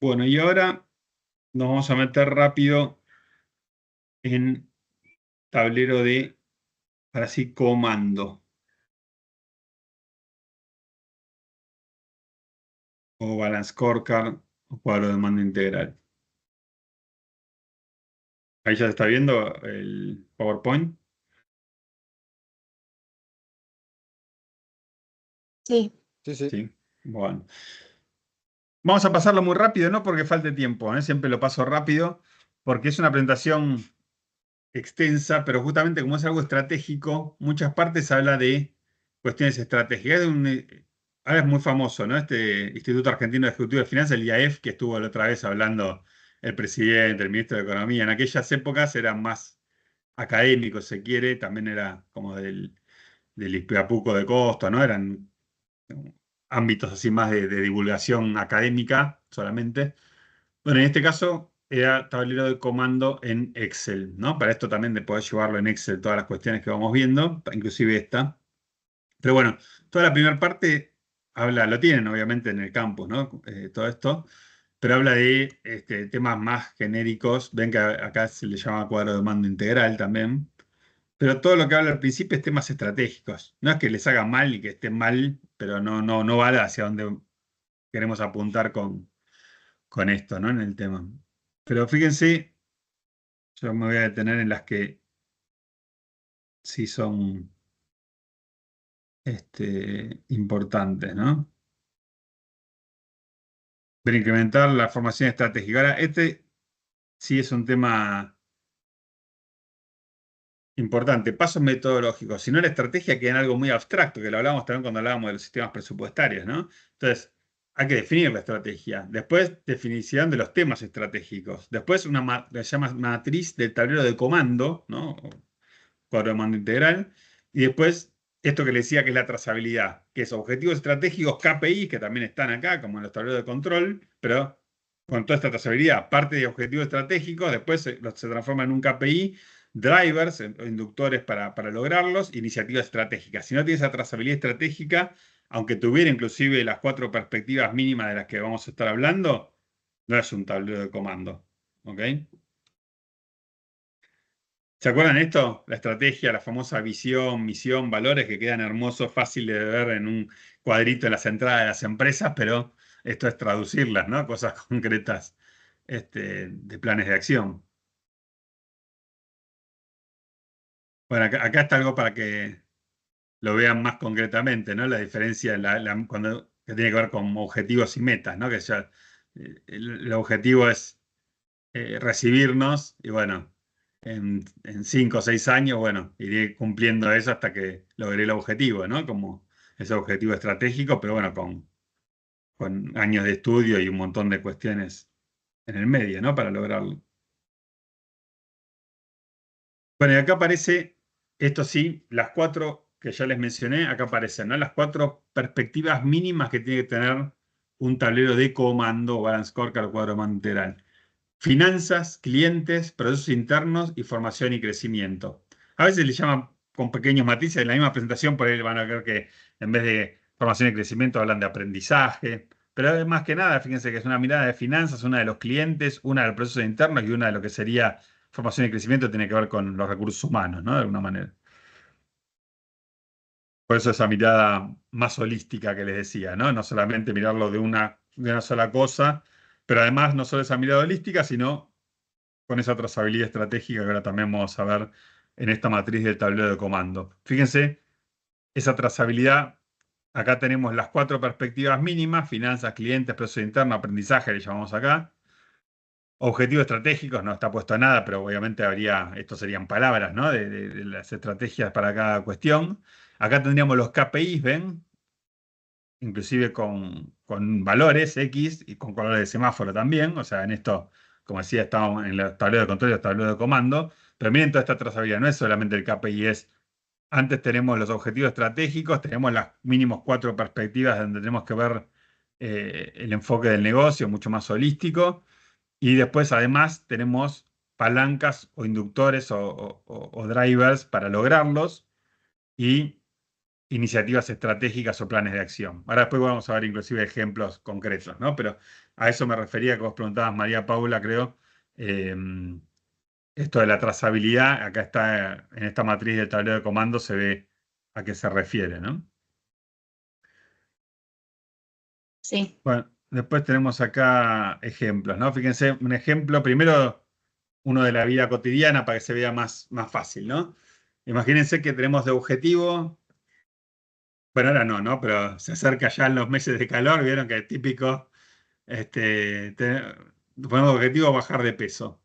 bueno, y ahora nos vamos a meter rápido en tablero de, para así, comando o balance scorecard o cuadro de mando integral. Ahí ya se está viendo el PowerPoint. Sí. Sí. Sí, bueno. Vamos a pasarlo muy rápido, no porque falte tiempo, ¿eh? Siempre lo paso rápido, porque es una presentación extensa, pero justamente como es algo estratégico, muchas partes habla de cuestiones estratégicas. Ahora es muy famoso, ¿no? Este Instituto Argentino de Ejecutivo de Finanzas, el IAEF, que estuvo la otra vez hablando el presidente, el ministro de Economía. En aquellas épocas era más académico, si se quiere, también era como del Izpiapuco de Costa, ¿no? Eran ámbitos así más de divulgación académica solamente. Bueno, en este caso era tablero de comando en Excel, ¿no? Para esto también de poder llevarlo en Excel todas las cuestiones que vamos viendo, inclusive esta. Pero bueno, toda la primera parte habla, lo tienen obviamente en el campus, ¿no? Todo esto, pero habla de temas más genéricos. Ven que acá se le llama cuadro de mando integral también. Pero todo lo que habla al principio es temas estratégicos. No es que les haga mal y que estén mal, pero no va hacia donde queremos apuntar con esto, ¿no? En el tema. Pero fíjense, yo me voy a detener en las que sí son importantes, ¿no? Para incrementar la formación estratégica. Ahora, sí es un tema importante. Pasos metodológicos. Si no, la estrategia queda en algo muy abstracto, que lo hablamos también cuando hablábamos de los sistemas presupuestarios, ¿no? Entonces, hay que definir la estrategia. Después, definición de los temas estratégicos. Después, se llama matriz del tablero de comando, ¿no? Cuadro de mando integral. Y después, esto que le decía que es la trazabilidad, que es objetivos estratégicos, KPI, que también están acá, como en los tableros de control, pero con toda esta trazabilidad, parte de objetivos estratégicos, después se transforma en un KPI, drivers, o inductores para lograrlos, iniciativas estratégicas. Si no tiene esa trazabilidad estratégica, aunque tuviera inclusive las 4 perspectivas mínimas de las que vamos a estar hablando, no es un tablero de comando. ¿Ok? ¿Se acuerdan esto? La estrategia, la famosa visión, misión, valores que quedan hermosos, fáciles de ver en un cuadrito en las entradas de las empresas, pero esto es traducirlas, ¿no? Cosas concretas de planes de acción. Bueno, acá está algo para que lo vean más concretamente, ¿no? La diferencia que tiene que ver con objetivos y metas, ¿no? Que ya el objetivo es recibirnos y bueno, en 5 o 6 años, bueno, iré cumpliendo eso hasta que logré el objetivo, ¿no? Como ese objetivo estratégico, pero bueno, con años de estudio y un montón de cuestiones en el medio, ¿no? Para lograrlo. Bueno, y acá aparece, esto sí, las 4 que ya les mencioné, acá aparecen, ¿no? Las 4 perspectivas mínimas que tiene que tener un tablero de comando, balance scorecard o cuadro de mando integral. Finanzas, clientes, procesos internos y formación y crecimiento. A veces le llaman con pequeños matices, en la misma presentación por ahí van a ver que en vez de formación y crecimiento hablan de aprendizaje, pero más que nada, fíjense que es una mirada de finanzas, una de los clientes, una del proceso interno y una de lo que sería formación y crecimiento tiene que ver con los recursos humanos, ¿no? De alguna manera. Por eso esa mirada más holística que les decía, ¿no? No solamente mirarlo de una sola cosa, pero además no solo esa mirada holística, sino con esa trazabilidad estratégica que ahora también vamos a ver en esta matriz del tablero de comando. Fíjense, esa trazabilidad, acá tenemos las 4 perspectivas mínimas: finanzas, clientes, proceso interno, aprendizaje, le llamamos acá. Objetivos estratégicos, no está puesto nada, pero obviamente estos serían palabras, ¿no? De las estrategias para cada cuestión. Acá tendríamos los KPIs, ¿ven? Inclusive con valores X y con colores de semáforo también. O sea, en esto, como decía, estamos en los tableros de control y los tableros de comando. Pero miren toda esta trazabilidad, no es solamente el KPI, antes tenemos los objetivos estratégicos, tenemos las mínimos 4 perspectivas donde tenemos que ver el enfoque del negocio, mucho más holístico. Y después, además, tenemos palancas o inductores o drivers para lograrlos y iniciativas estratégicas o planes de acción. Ahora después vamos a ver inclusive ejemplos concretos, ¿no? Pero a eso me refería que vos preguntabas, María Paula, creo. Esto de la trazabilidad, acá está en esta matriz del tablero de comando, se ve a qué se refiere, ¿no? Sí. Bueno, después tenemos acá ejemplos, ¿no? Fíjense, un ejemplo, primero uno de la vida cotidiana para que se vea más fácil, ¿no? Imagínense que tenemos de objetivo Bueno, ahora no, ¿no? Pero se acerca ya en los meses de calor, vieron que es típico, ponemos objetivo bajar de peso.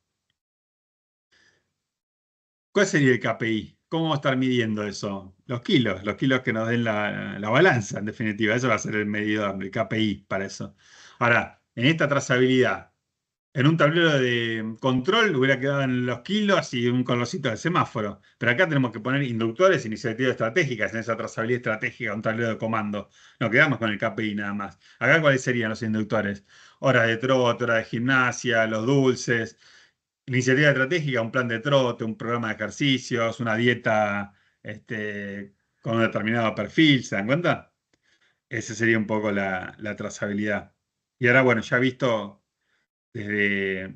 ¿Cuál sería el KPI? ¿Cómo vamos a estar midiendo eso? Los kilos que nos den la balanza, en definitiva. Eso va a ser el medidor, el KPI para eso. Ahora, en esta trazabilidad, en un tablero de control hubiera quedado en los kilos y un colorcito de semáforo. Pero acá tenemos que poner inductores, iniciativas estratégicas en esa trazabilidad estratégica, un tablero de comando. No quedamos con el KPI nada más. Acá, ¿cuáles serían los inductores? Horas de trote, horas de gimnasia, los dulces. Iniciativa estratégica, un plan de trote, un programa de ejercicios, una dieta con un determinado perfil, ¿se dan cuenta? Esa sería un poco la trazabilidad. Y ahora, bueno, ya he visto desde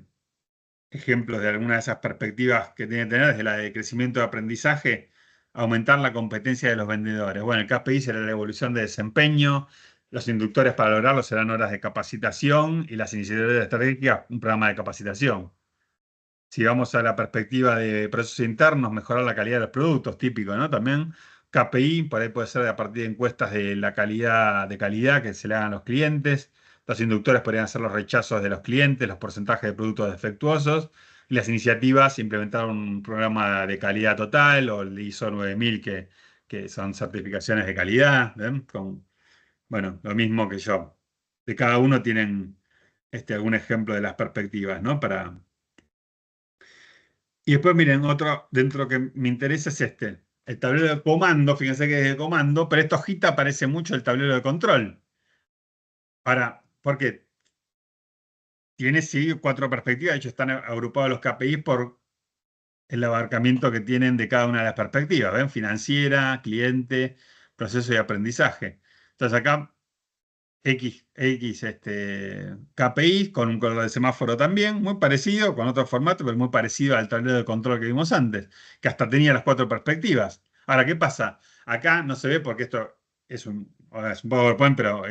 ejemplos de alguna de esas perspectivas que tiene que tener, desde la de crecimiento de aprendizaje, aumentar la competencia de los vendedores. Bueno, el KPI será la evolución de desempeño, los inductores para lograrlo serán horas de capacitación y las iniciativas estratégicas, un programa de capacitación. Si vamos a la perspectiva de procesos internos, mejorar la calidad de los productos, típico, ¿no? También KPI, por ahí puede ser a partir de encuestas de la calidad que se le hagan a los clientes. Los inductores podrían ser los rechazos de los clientes, los porcentajes de productos defectuosos. Y las iniciativas, implementar un programa de calidad total o el ISO 9000, que son certificaciones de calidad. ¿Ven? Bueno, lo mismo que yo. De cada uno tienen algún ejemplo de las perspectivas, ¿no? Y después, miren, otro dentro que me interesa es el tablero de comando. Fíjense que es de comando, pero esta hojita parece mucho el tablero de control. Ahora, porque tiene sí 4 perspectivas, de hecho están agrupados los KPIs por el abarcamiento que tienen de cada una de las perspectivas, ¿ven? Financiera, cliente, proceso de aprendizaje. Entonces acá KPIs con un color de semáforo también, muy parecido, con otro formato, pero muy parecido al tablero de control que vimos antes, que hasta tenía las 4 perspectivas. Ahora, ¿qué pasa? Acá no se ve porque esto ahora es un PowerPoint, pero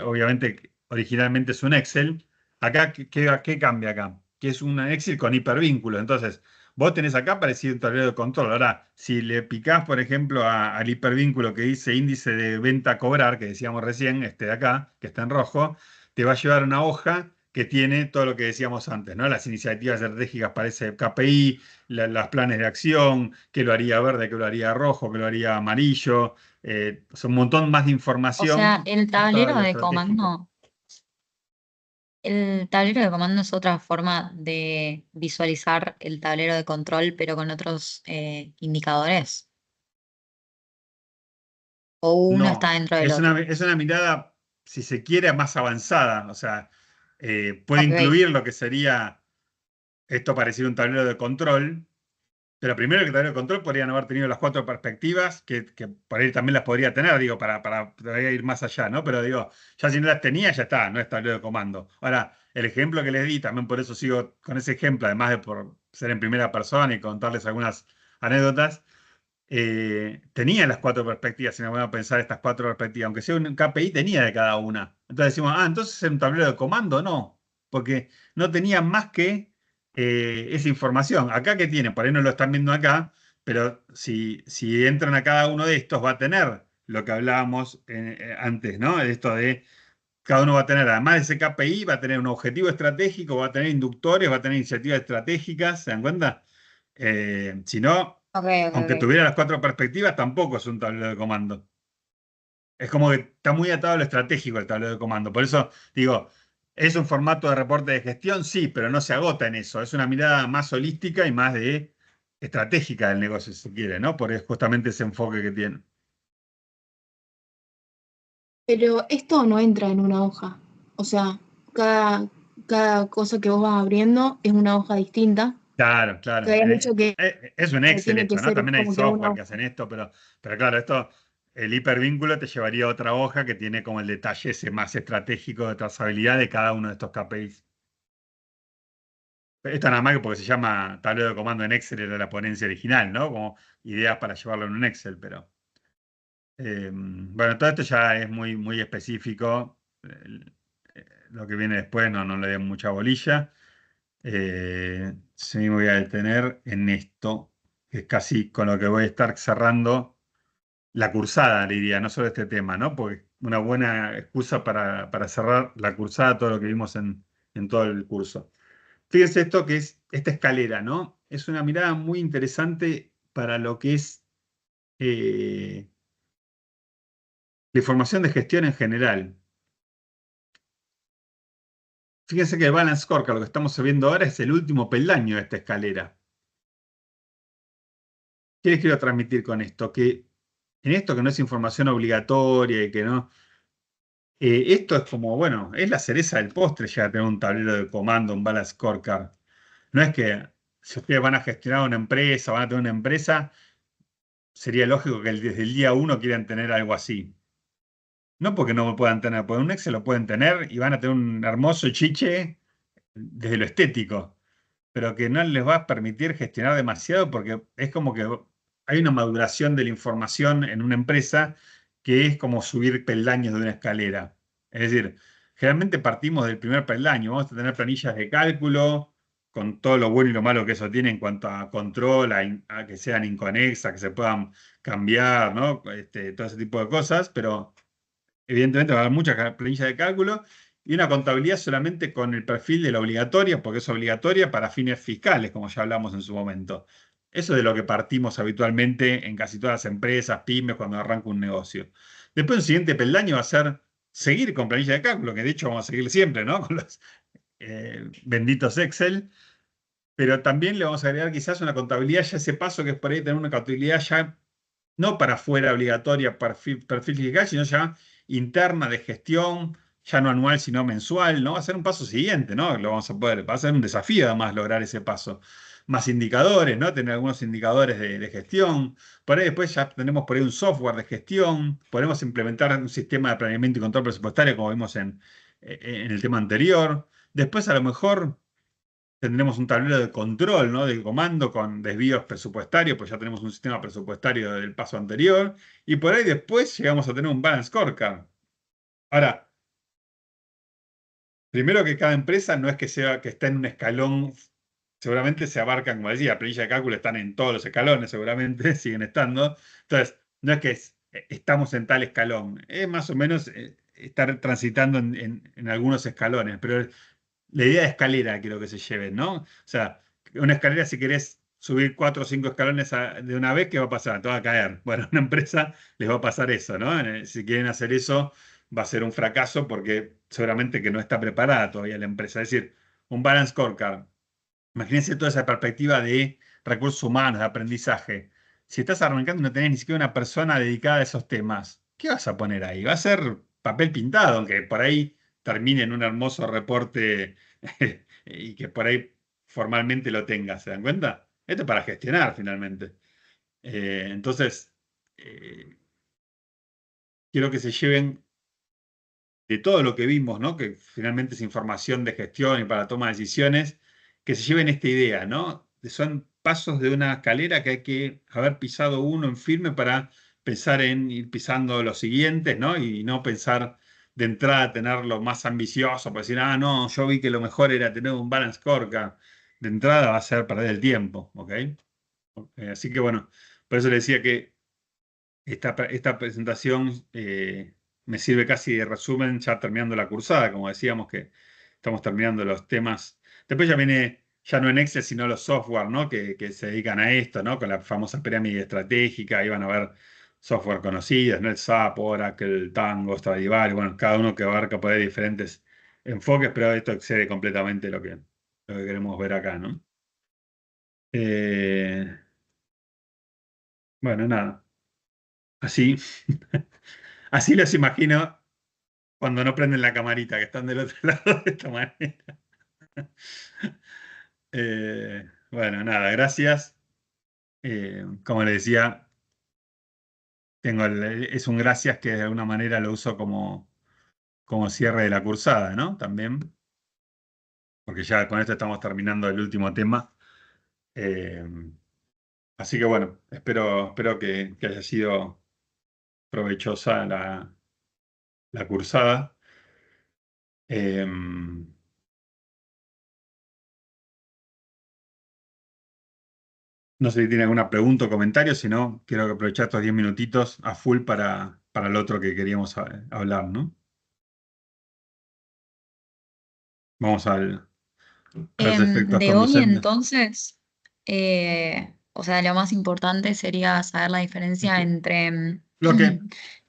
obviamente originalmente es un Excel. Acá, ¿qué cambia acá? Que es un Excel con hipervínculos. Entonces, vos tenés acá parecido un tablero de control. Ahora, si le picás, por ejemplo, al hipervínculo que dice índice de venta a cobrar, que decíamos recién, este de acá, que está en rojo, te va a llevar a una hoja que tiene todo lo que decíamos antes, ¿no? Las iniciativas estratégicas para ese KPI, los planes de acción, que lo haría verde, que lo haría rojo, que lo haría amarillo. Son un montón más de O información sea, ajustada a lo estratégico. el tablero de comando es otra forma de visualizar el tablero de control, pero con otros indicadores. O uno está No, dentro del otro. es una mirada, si se quiere, más avanzada. O sea, puede Ok, incluir lo que sería esto parecido a un tablero de control, pero primero que el tablero de control podrían haber tenido las 4 perspectivas, que por ahí también las podría tener, digo, para todavía ir más allá, ¿no? Pero digo, ya si no las tenía, ya está, no es tablero de comando. Ahora, el ejemplo que les di, también por eso sigo con ese ejemplo, además de por ser en primera persona y contarles algunas anécdotas, tenía las 4 perspectivas, si me voy a pensar estas 4 perspectivas, aunque sea un KPI, tenía de cada una. Entonces decimos, entonces en un tablero de comando, no, porque no tenía más que esa información. Acá que tiene, por ahí no lo están viendo acá, pero si entran a cada uno de estos, va a tener lo que hablábamos antes, ¿no? Esto de cada uno va a tener, además de ese KPI, va a tener un objetivo estratégico, va a tener inductores, va a tener iniciativas estratégicas, ¿se dan cuenta? Si no, ok, ok, aunque ok. tuviera las 4 perspectivas, tampoco es un tablero de comando. Es como que está muy atado a lo estratégico el tablero de comando. Por eso digo, ¿es un formato de reporte de gestión? Sí, pero no se agota en eso. Es una mirada más holística y más de estratégica del negocio, si se quiere, ¿no? Por justamente ese enfoque que tiene. Pero esto no entra en una hoja. O sea, cada, cada cosa que vos vas abriendo es una hoja distinta. Claro, Que claro. habías dicho que Es un Excel tiene que esto, ¿no? ser También hay como que una software que hoja. hacen esto, pero claro, el hipervínculo te llevaría a otra hoja que tiene como el detalle ese más estratégico de trazabilidad de cada uno de estos KPIs. Esto nada más que porque se llama tablero de comando en Excel, era la ponencia original, ¿no? Como ideas para llevarlo en un Excel, pero bueno, todo esto ya es muy, muy específico. Lo que viene después no le den mucha bolilla. Sí, me voy a detener en esto, que es casi con lo que voy a estar cerrando la cursada, diría, no solo este tema, ¿no? Porque una buena excusa para cerrar la cursada, todo lo que vimos en todo el curso. Fíjense esto que es esta escalera, ¿no? Es una mirada muy interesante para lo que es la información de gestión en general. Fíjense que el Balance Scorecard, lo que estamos viendo ahora, es el último peldaño de esta escalera. ¿Qué les quiero transmitir con esto? Que en esto que no es información obligatoria y que no... esto es como, bueno, es la cereza del postre ya tener un tablero de comando, un Balance Scorecard. No es que si ustedes van a gestionar una empresa, van a tener una empresa, sería lógico que desde el día uno quieran tener algo así. No porque no lo puedan tener, porque un Excel lo pueden tener y van a tener un hermoso chiche desde lo estético, pero que no les va a permitir gestionar demasiado porque es como que hay una maduración de la información en una empresa que es como subir peldaños de una escalera. Es decir, generalmente partimos del primer peldaño, vamos a tener planillas de cálculo con todo lo bueno y lo malo que eso tiene en cuanto a control, a que sean inconexas, que se puedan cambiar, ¿no? Todo ese tipo de cosas, pero evidentemente va a haber muchas planillas de cálculo y una contabilidad solamente con el perfil de la obligatoria, porque es obligatoria para fines fiscales, como ya hablamos en su momento. Eso es de lo que partimos habitualmente en casi todas las empresas, pymes, cuando arranca un negocio. Después, el siguiente peldaño va a ser seguir con planilla de cálculo, que de hecho vamos a seguir siempre, ¿no? Con los benditos Excel, pero también le vamos a agregar quizás una contabilidad, ya ese paso que es por ahí tener una contabilidad ya no para fuera obligatoria, perfil fiscal, sino ya interna de gestión, ya no anual, sino mensual, ¿no? Va a ser un paso siguiente, ¿no? Lo vamos a poder, va a ser un desafío además lograr ese paso. Más indicadores, ¿no? Tener algunos indicadores de gestión. Por ahí después ya tenemos por ahí un software de gestión. Podemos implementar un sistema de planeamiento y control presupuestario, como vimos en el tema anterior. Después a lo mejor tendremos un tablero de control, ¿no? De comando con desvíos presupuestarios, pues ya tenemos un sistema presupuestario del paso anterior. Y por ahí después llegamos a tener un balance scorecard. Ahora, primero que cada empresa no es que sea que está en un escalón, seguramente se abarcan, como decía, planilla de cálculo están en todos los escalones, seguramente siguen estando. Entonces, no es que estamos en tal escalón, es más o menos estar transitando en algunos escalones, pero la idea de escalera quiero que se lleven, ¿no? O sea, una escalera, si querés subir 4 o 5 escalones de una vez, ¿qué va a pasar? Te va a caer. Bueno, a una empresa les va a pasar eso, ¿no? Si quieren hacer eso, va a ser un fracaso porque seguramente que no está preparada todavía la empresa. Es decir, un balance scorecard. Imagínense toda esa perspectiva de recursos humanos, de aprendizaje. Si estás arrancando y no tenés ni siquiera una persona dedicada a esos temas, ¿qué vas a poner ahí? Va a ser papel pintado, aunque por ahí termine en un hermoso reporte y que por ahí formalmente lo tengas. ¿Se dan cuenta? Esto es para gestionar finalmente. Entonces, eh, quiero que se lleven de todo lo que vimos, ¿no? Que finalmente es información de gestión y para toma de decisiones, que se lleven esta idea, ¿no? Son pasos de una escalera que hay que haber pisado uno en firme para pensar en ir pisando los siguientes, ¿no? Y no pensar de entrada tener lo más ambicioso, para decir, ah, no, yo vi que lo mejor era tener un balance scorecard. De entrada va a ser perder el tiempo, ¿ok? Así que bueno, por eso le decía que esta presentación me sirve casi de resumen, ya terminando la cursada, como decíamos que estamos terminando los temas. Después ya viene, ya no en Excel, sino los software, ¿no? Que se dedican a esto, ¿no? Con la famosa pirámide estratégica, ahí van a ver software conocidos, ¿no? El SAP, Oracle, Tango, Stradivarius, bueno, cada uno que abarca por ahí diferentes enfoques, pero esto excede completamente lo que queremos ver acá, ¿no? Eh, bueno, nada, así. Así los imagino cuando no prenden la camarita, que están del otro lado de esta manera. Bueno, nada, gracias. Como le decía, es un gracias que de alguna manera lo uso como cierre de la cursada, ¿no? También, porque ya con esto estamos terminando el último tema. Eh, Así que bueno, espero que haya sido provechosa la cursada. Eh, No sé si tiene alguna pregunta o comentario, si no, quiero aprovechar estos 10 minutitos a full para el otro que queríamos hablar, ¿no? Vamos a los efectos De hoy conducentes. entonces, o sea, lo más importante sería saber la diferencia entre Lo que,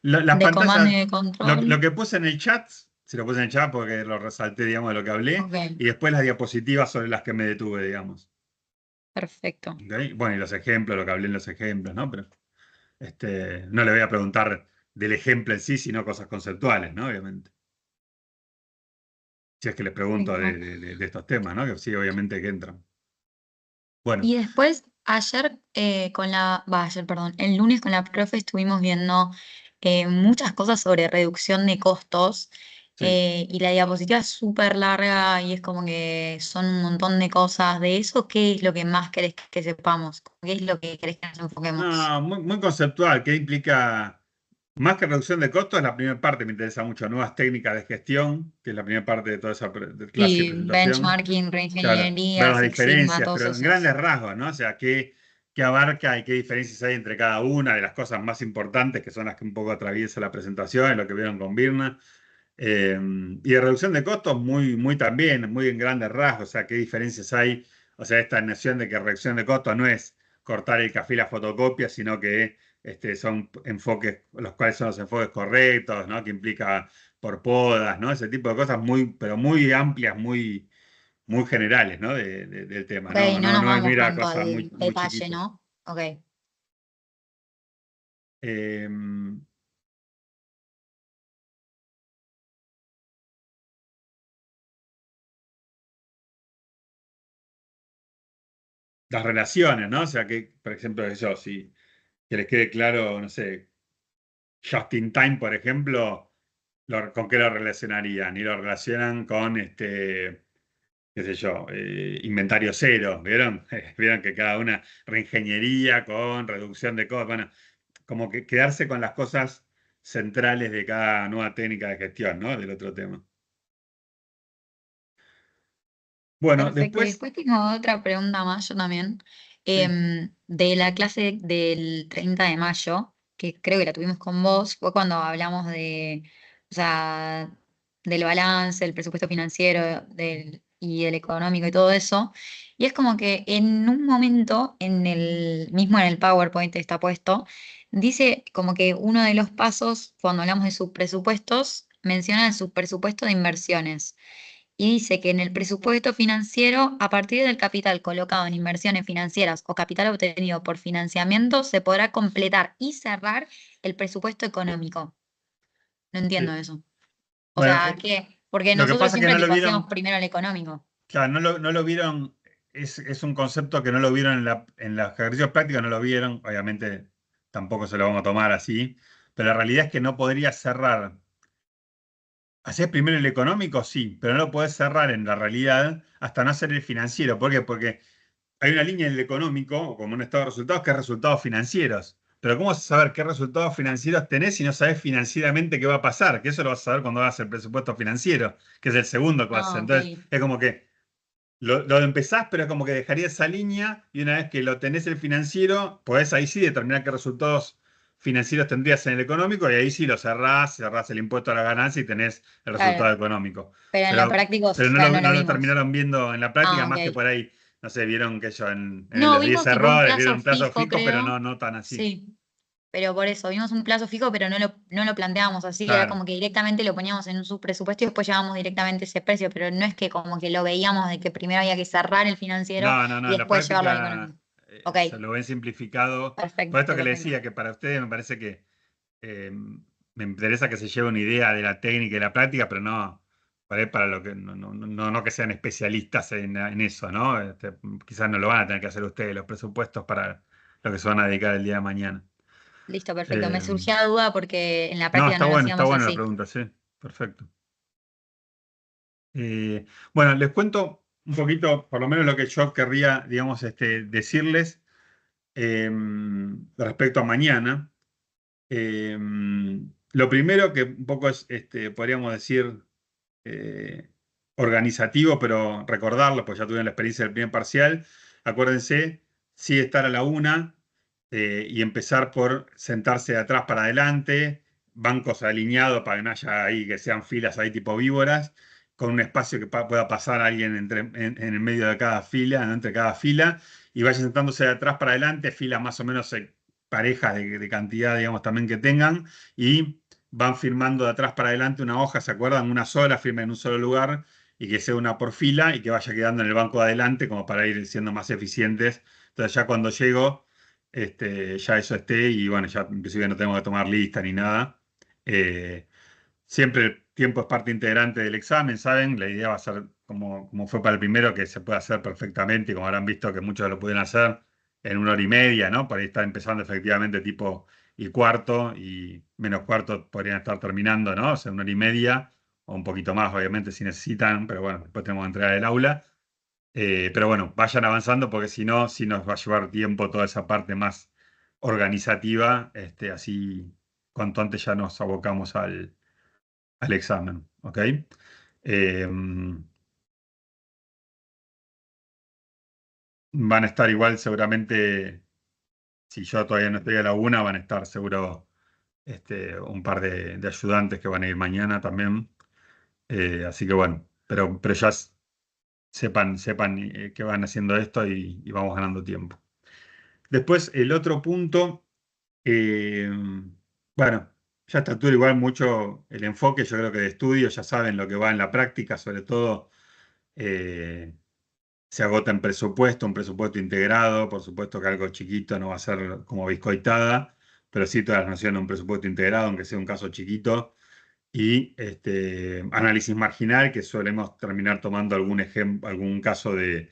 las de comando y pantallas, de lo control. que puse en el chat, si lo puse en el chat porque lo resalté, digamos, de lo que hablé, Ok, y después las diapositivas sobre las que me detuve, digamos. perfecto. ¿Ok? Bueno, y los ejemplos, lo que hablé en los ejemplos, ¿no? Pero no le voy a preguntar del ejemplo en sí, sino cosas conceptuales, ¿no? Obviamente. Si es que les pregunto Perfecto. de estos temas, ¿no? Que sí, obviamente que entran. Bueno, Y después, ayer ayer, perdón, el lunes con la profe estuvimos viendo muchas cosas sobre reducción de costos sí. y la diapositiva es súper larga y es como que son un montón de cosas. De eso, ¿qué es lo que más querés que sepamos? ¿Qué es lo que querés que nos enfoquemos? No, muy conceptual. ¿Qué implica? Más que reducción de costos, es la primera parte, me interesa mucho. Nuevas técnicas de gestión, que es la primera parte de toda esa clase de Sí, presentación. benchmarking, Claro, ver reingeniería, las Six Sigma, diferencias, todos pero en grandes esos. rasgos, ¿no? O sea, qué abarca y qué diferencias hay entre cada una de las cosas más importantes, que son las que un poco atraviesa la presentación, y lo que vieron con Birna. Y de reducción de costos, muy también, muy en grandes rasgos, o sea, qué diferencias hay. O sea, esta noción de que reducción de costos no es cortar el café y la fotocopia, sino que son enfoques, los cuales son los enfoques correctos, ¿no? Que implica por podas, ¿no? Ese tipo de cosas pero muy amplias, muy generales, ¿no? Del tema, Ok, ¿no? no No, nos no es vamos mira tanto cosas al muy detalle, chiquitas. ¿no? Ok, Em, las relaciones, ¿no? O sea, que, por ejemplo, eso, si que les quede claro, no sé, Just in Time, por ejemplo, ¿con qué lo relacionarían? Y lo relacionan con, qué sé yo, inventario cero, ¿vieron? Vieron que cada una, reingeniería con reducción de costos, bueno, como que quedarse con las cosas centrales de cada nueva técnica de gestión, ¿no? Del otro tema. Bueno, perfecto. Y después, después tengo otra pregunta más, yo también. sí, De la clase del 30 de mayo, que creo que la tuvimos con vos, fue cuando hablamos o sea, del balance, del presupuesto financiero y del económico y todo eso. Y es como que en un momento, mismo en el PowerPoint está puesto, dice como que uno de los pasos, cuando hablamos de subpresupuestos, menciona el subpresupuesto de inversiones. Y dice que en el presupuesto financiero, a partir del capital colocado en inversiones financieras o capital obtenido por financiamiento, se podrá completar y cerrar el presupuesto económico. No entiendo sí. eso. O Bueno, sea, ¿qué? Porque lo que nosotros pasa es que siempre no lo tipo hacíamos vieron. primero el económico. Claro, no lo vieron, es un concepto que no lo vieron en los ejercicios prácticos, no lo vieron, obviamente tampoco se lo vamos a tomar así, pero la realidad es que no podría cerrar. Hacer primero el económico, sí, pero no lo podés cerrar en la realidad hasta no hacer el financiero. ¿Por qué? Porque hay una línea en el económico, o como un estado de resultados, que es resultados financieros. Pero ¿cómo vas a saber qué resultados financieros tenés si no sabes financieramente qué va a pasar? Que eso lo vas a saber cuando hagas el presupuesto financiero, que es el segundo que vas a hacer. Ah, ok. Entonces, es como que lo empezás, pero es como que dejaría esa línea y una vez que lo tenés el financiero, podés ahí sí determinar qué resultados financieros tendrías en el económico y ahí sí lo cerrás el impuesto a la ganancia y tenés el resultado Claro. económico. Pero en la Pero, práctica, o pero sea, no no lo lo vimos. terminaron viendo en la práctica, Ah, más que ok. por ahí, no sé, vieron que yo en el No, de 10 vimos tipo un errores, vieron plazo un plazo fijo, fijo, pero creo. no tan así. Sí. Pero por eso, vimos un plazo fijo, pero no lo planteábamos así, era Claro. como que directamente lo poníamos en un subpresupuesto y después llevábamos directamente ese precio, pero no es que como que lo veíamos de que primero había que cerrar el financiero No, y en la después llevarlo al práctica económico. Ok, se lo ven simplificado. Por esto perfecto, que le perfecto. decía, que para ustedes me parece que me interesa que se lleve una idea de la técnica y la práctica, pero no para lo que no que sean especialistas en eso, ¿no? Quizás no lo van a tener que hacer ustedes los presupuestos para lo que se van a dedicar el día de mañana. Listo, perfecto. Me Eh, surgía la duda porque en la no, práctica no lo está hacíamos buena la así. pregunta, sí, perfecto. Bueno, les cuento un poquito, por lo menos lo que yo querría, digamos, decirles respecto a mañana. Eh, lo primero que un poco es, podríamos decir, eh, organizativo, pero recordarlo, pues ya tuvieron la experiencia del primer parcial. Acuérdense, sí estar a la una y empezar por sentarse de atrás para adelante, bancos alineados para que no haya ahí, que sean filas ahí tipo víboras, con un espacio que pueda pasar alguien en el medio de cada fila, ¿no? Entre cada fila, y vayan sentándose de atrás para adelante, filas más o menos parejas de cantidad, digamos, también que tengan, y van firmando de atrás para adelante una hoja, ¿se acuerdan? Una sola, firmen en un solo lugar, y que sea una por fila, y que vaya quedando en el banco de adelante, como para ir siendo más eficientes. Entonces ya cuando llego, ya eso esté, y bueno, ya inclusive no tengo que tomar lista ni nada. Eh, Siempre el tiempo es parte integrante del examen, ¿saben? La idea va a ser como fue para el primero, que se puede hacer perfectamente, y como habrán visto que muchos lo pueden hacer en 1 hora y media, ¿no? Por ahí está empezando efectivamente tipo y cuarto, y menos cuarto podrían estar terminando, ¿no? O sea, 1 hora y media, o un poquito más, obviamente, si necesitan, pero bueno, después tenemos que entregar el aula. Pero bueno, vayan avanzando porque si no, sí nos va a llevar tiempo toda esa parte más organizativa, así cuanto antes ya nos abocamos al examen, ¿ok? Eh, Van a estar igual seguramente, si yo todavía no estoy a la una, van a estar seguro un par de ayudantes que van a ir mañana también. Así que bueno, pero ya sepan que van haciendo esto y vamos ganando tiempo. Después, el otro punto, eh, bueno, ya a esta altura igual mucho el enfoque, yo creo que de estudio, ya saben lo que va en la práctica, sobre todo eh, se agota en presupuesto, un presupuesto integrado, por supuesto que algo chiquito no va a ser como biscoitada, pero sí todas las naciones un presupuesto integrado, aunque sea un caso chiquito, y análisis marginal, que solemos terminar tomando algún ejemplo, algún caso de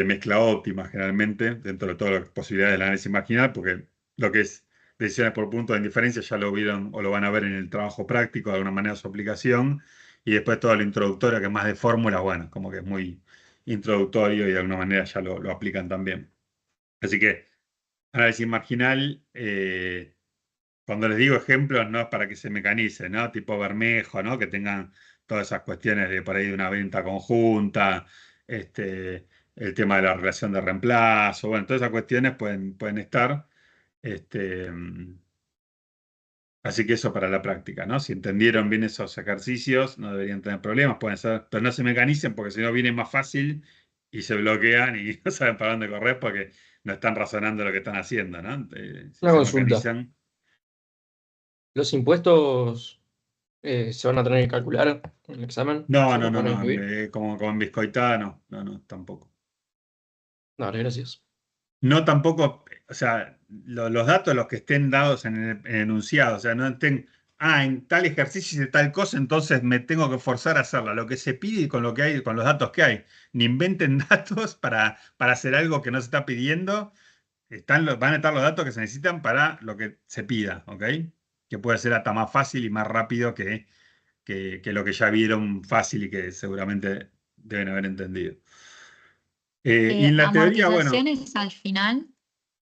mezcla óptima generalmente, dentro de todas las posibilidades del análisis marginal, porque lo que es decisiones por punto de indiferencia ya lo vieron o lo van a ver en el trabajo práctico, de alguna manera su aplicación, y después todo lo introductorio, que es más de fórmula, bueno, como que es muy introductorio y de alguna manera ya lo aplican también. Así que análisis marginal, cuando les digo ejemplos, no es para que se mecanice, ¿no? Tipo Bermejo, ¿no? Que tengan todas esas cuestiones de por ahí de una venta conjunta, el tema de la relación de reemplazo, bueno, todas esas cuestiones pueden estar. Este, Así que eso para la práctica, ¿no? Si entendieron bien esos ejercicios, no deberían tener problemas, pueden ser, pero no se mecanicen porque si no viene más fácil y se bloquean y no saben para dónde correr porque no están razonando lo que están haciendo, ¿no? Si Una se consulta. mecanizan. ¿Los impuestos se van a tener que calcular en el examen? No, ¿Se no, los no, van a no, incluir? como en Biscoitada, no, no, no, tampoco. Dale, gracias. No tampoco, o sea, los datos los que estén dados en el enunciado, o sea, no estén, en tal ejercicio hice tal cosa, entonces me tengo que forzar a hacerla. Lo que se pide y con lo que hay, con los datos que hay. Ni inventen datos para hacer algo que no se está pidiendo. Van a estar los datos que se necesitan para lo que se pida, ¿ok? Que puede ser hasta más fácil y más rápido que lo que ya vieron fácil y que seguramente deben haber entendido. Y en la teoría, bueno, Amortizaciones al final,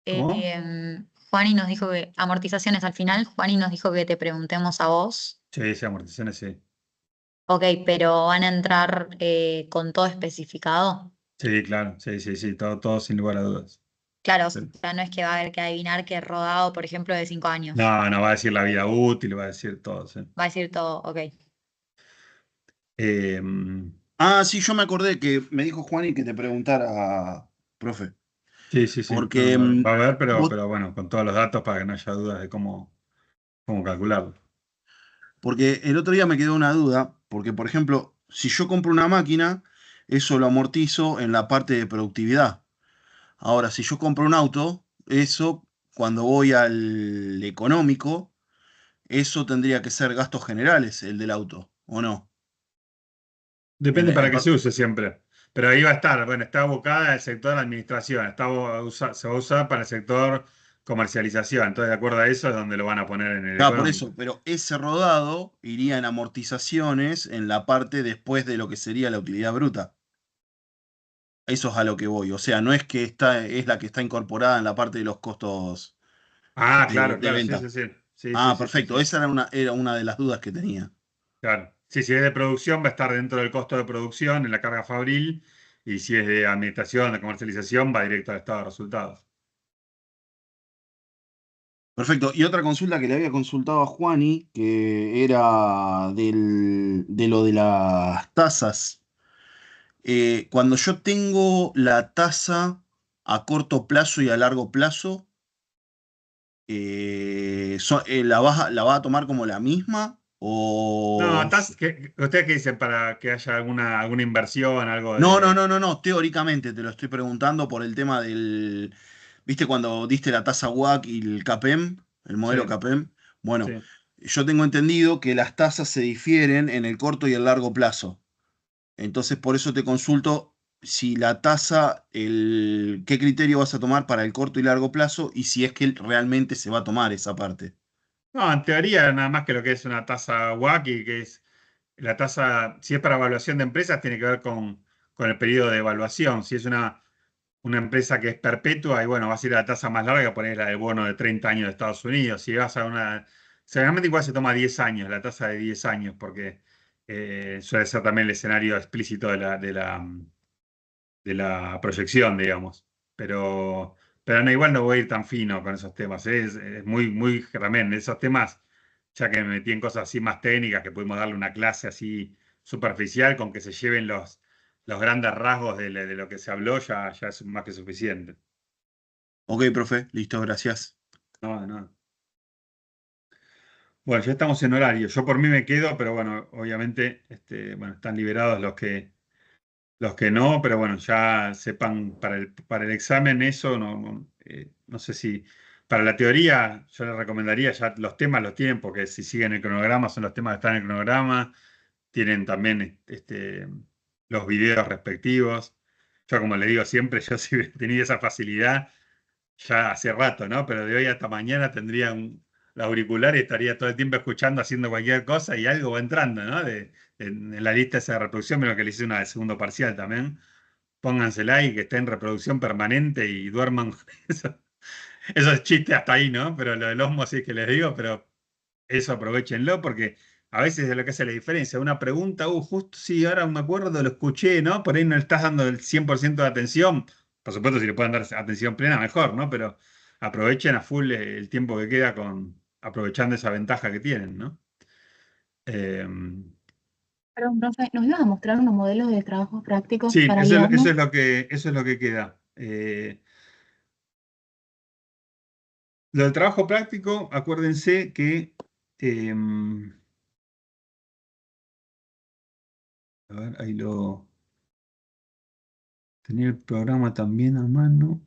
¿cómo? Juani nos dijo que, amortizaciones al final, Juani nos dijo que te preguntemos a vos. Sí, sí, amortizaciones, sí. Ok, pero van a entrar con todo especificado. Sí, claro, sí, sí, sí, todo sin lugar a dudas. Claro, o Sí. sea, no es que va a haber que adivinar que rodado, por ejemplo, de 5 años. No, no va a decir la vida útil, va a decir todo, sí. Va a decir todo, ok. Eh, Sí, yo me acordé que me dijo Juani que te preguntara, profe, sí, sí, sí. porque Va a haber, vos- pero bueno, con todos los datos para que no haya dudas de cómo calcularlo. porque el otro día me quedó una duda, porque por ejemplo, si yo compro una máquina, eso lo amortizo en la parte de productividad. Ahora, si yo compro un auto, eso cuando voy al económico, eso tendría que ser gastos generales, el del auto, ¿o no? En Depende la- para en qué pa- se use siempre. Pero ahí va a estar, bueno, está abocada al sector de administración, se va a usar para el sector comercialización. Entonces, de acuerdo a eso, es donde lo van a poner en el Por económico. eso, pero ese rodado iría en amortizaciones en la parte después de lo que sería la utilidad bruta. Eso es a lo que voy. O sea, no es que es la que está incorporada en la parte de los costos Claro, de claro, sí, venta. sí, sí. Sí, sí, sí, sí, Perfecto. sí. Esa era una de las dudas que tenía. Claro. Sí, si es de producción, va a estar dentro del costo de producción, en la carga fabril, y si es de administración, de comercialización, va directo al estado de resultados. Perfecto. Y otra consulta que le había consultado a Juani, que era de lo de las tasas. Cuando yo tengo la tasa a corto plazo y a largo plazo, ¿la va a tomar como la misma? No, O... ¿ustedes qué dicen para que haya alguna inversión, algo No, no, de... no, no, no. Teóricamente te lo estoy preguntando por el tema del. ¿Viste cuando diste la tasa WAC y el CAPEM, el modelo Sí, CAPEM? Bueno, sí. yo tengo entendido que las tasas se difieren en el corto y el largo plazo. Entonces, por eso te consulto si la tasa, qué criterio vas a tomar para el corto y largo plazo y si es que realmente se va a tomar esa parte. No, en teoría, nada más que lo que es una tasa WACC y que es la tasa, si es para evaluación de empresas, tiene que ver con el periodo de evaluación. Si es una empresa que es perpetua, y bueno, vas a ir a la tasa más larga, poner la del bono de 30 años de Estados Unidos. Si vas a una. Generalmente igual se toma 10 años, la tasa de 10 años, porque suele ser también el escenario explícito de la proyección, digamos. Pero no, igual no voy a ir tan fino con esos temas. Es muy, muy también esos temas, ya que me metí en cosas así más técnicas, que pudimos darle una clase así superficial, con que se lleven los grandes rasgos de lo que se habló, ya es más que suficiente. Ok, profe, listo, gracias. No, no. Bueno, ya estamos en horario. Yo por mí me quedo, pero bueno, obviamente bueno, están liberados los que no, pero bueno, ya sepan para el examen eso, no sé si para la teoría yo les recomendaría, ya los temas los tienen, porque si siguen el cronograma son los temas que están en el cronograma, tienen también los videos respectivos. Yo como le digo siempre, yo si tenía esa facilidad ya hace rato, ¿no? Pero de hoy hasta mañana tendría el auricular y estaría todo el tiempo escuchando, haciendo cualquier cosa y algo va entrando, ¿no? En la lista esa de reproducción, lo que le hice una de segundo parcial también. Póngansela y que esté en reproducción permanente y duerman. Eso es chiste hasta ahí, ¿no? Pero lo del osmo sí que les digo, pero eso aprovechenlo porque a veces es lo que hace la diferencia. Una pregunta, justo sí, ahora me acuerdo, lo escuché, ¿no? Por ahí no le estás dando el 100% de atención. Por supuesto, si le pueden dar atención plena, mejor, ¿no? Pero aprovechen a full el tiempo que queda aprovechando esa ventaja que tienen, ¿no? Eh, Perdón, profe, ¿nos ibas a mostrar unos modelos de trabajos prácticos sí, para eso guiarnos? es lo que queda. Lo del trabajo práctico, acuérdense que a ver, ahí tenía el programa también a mano.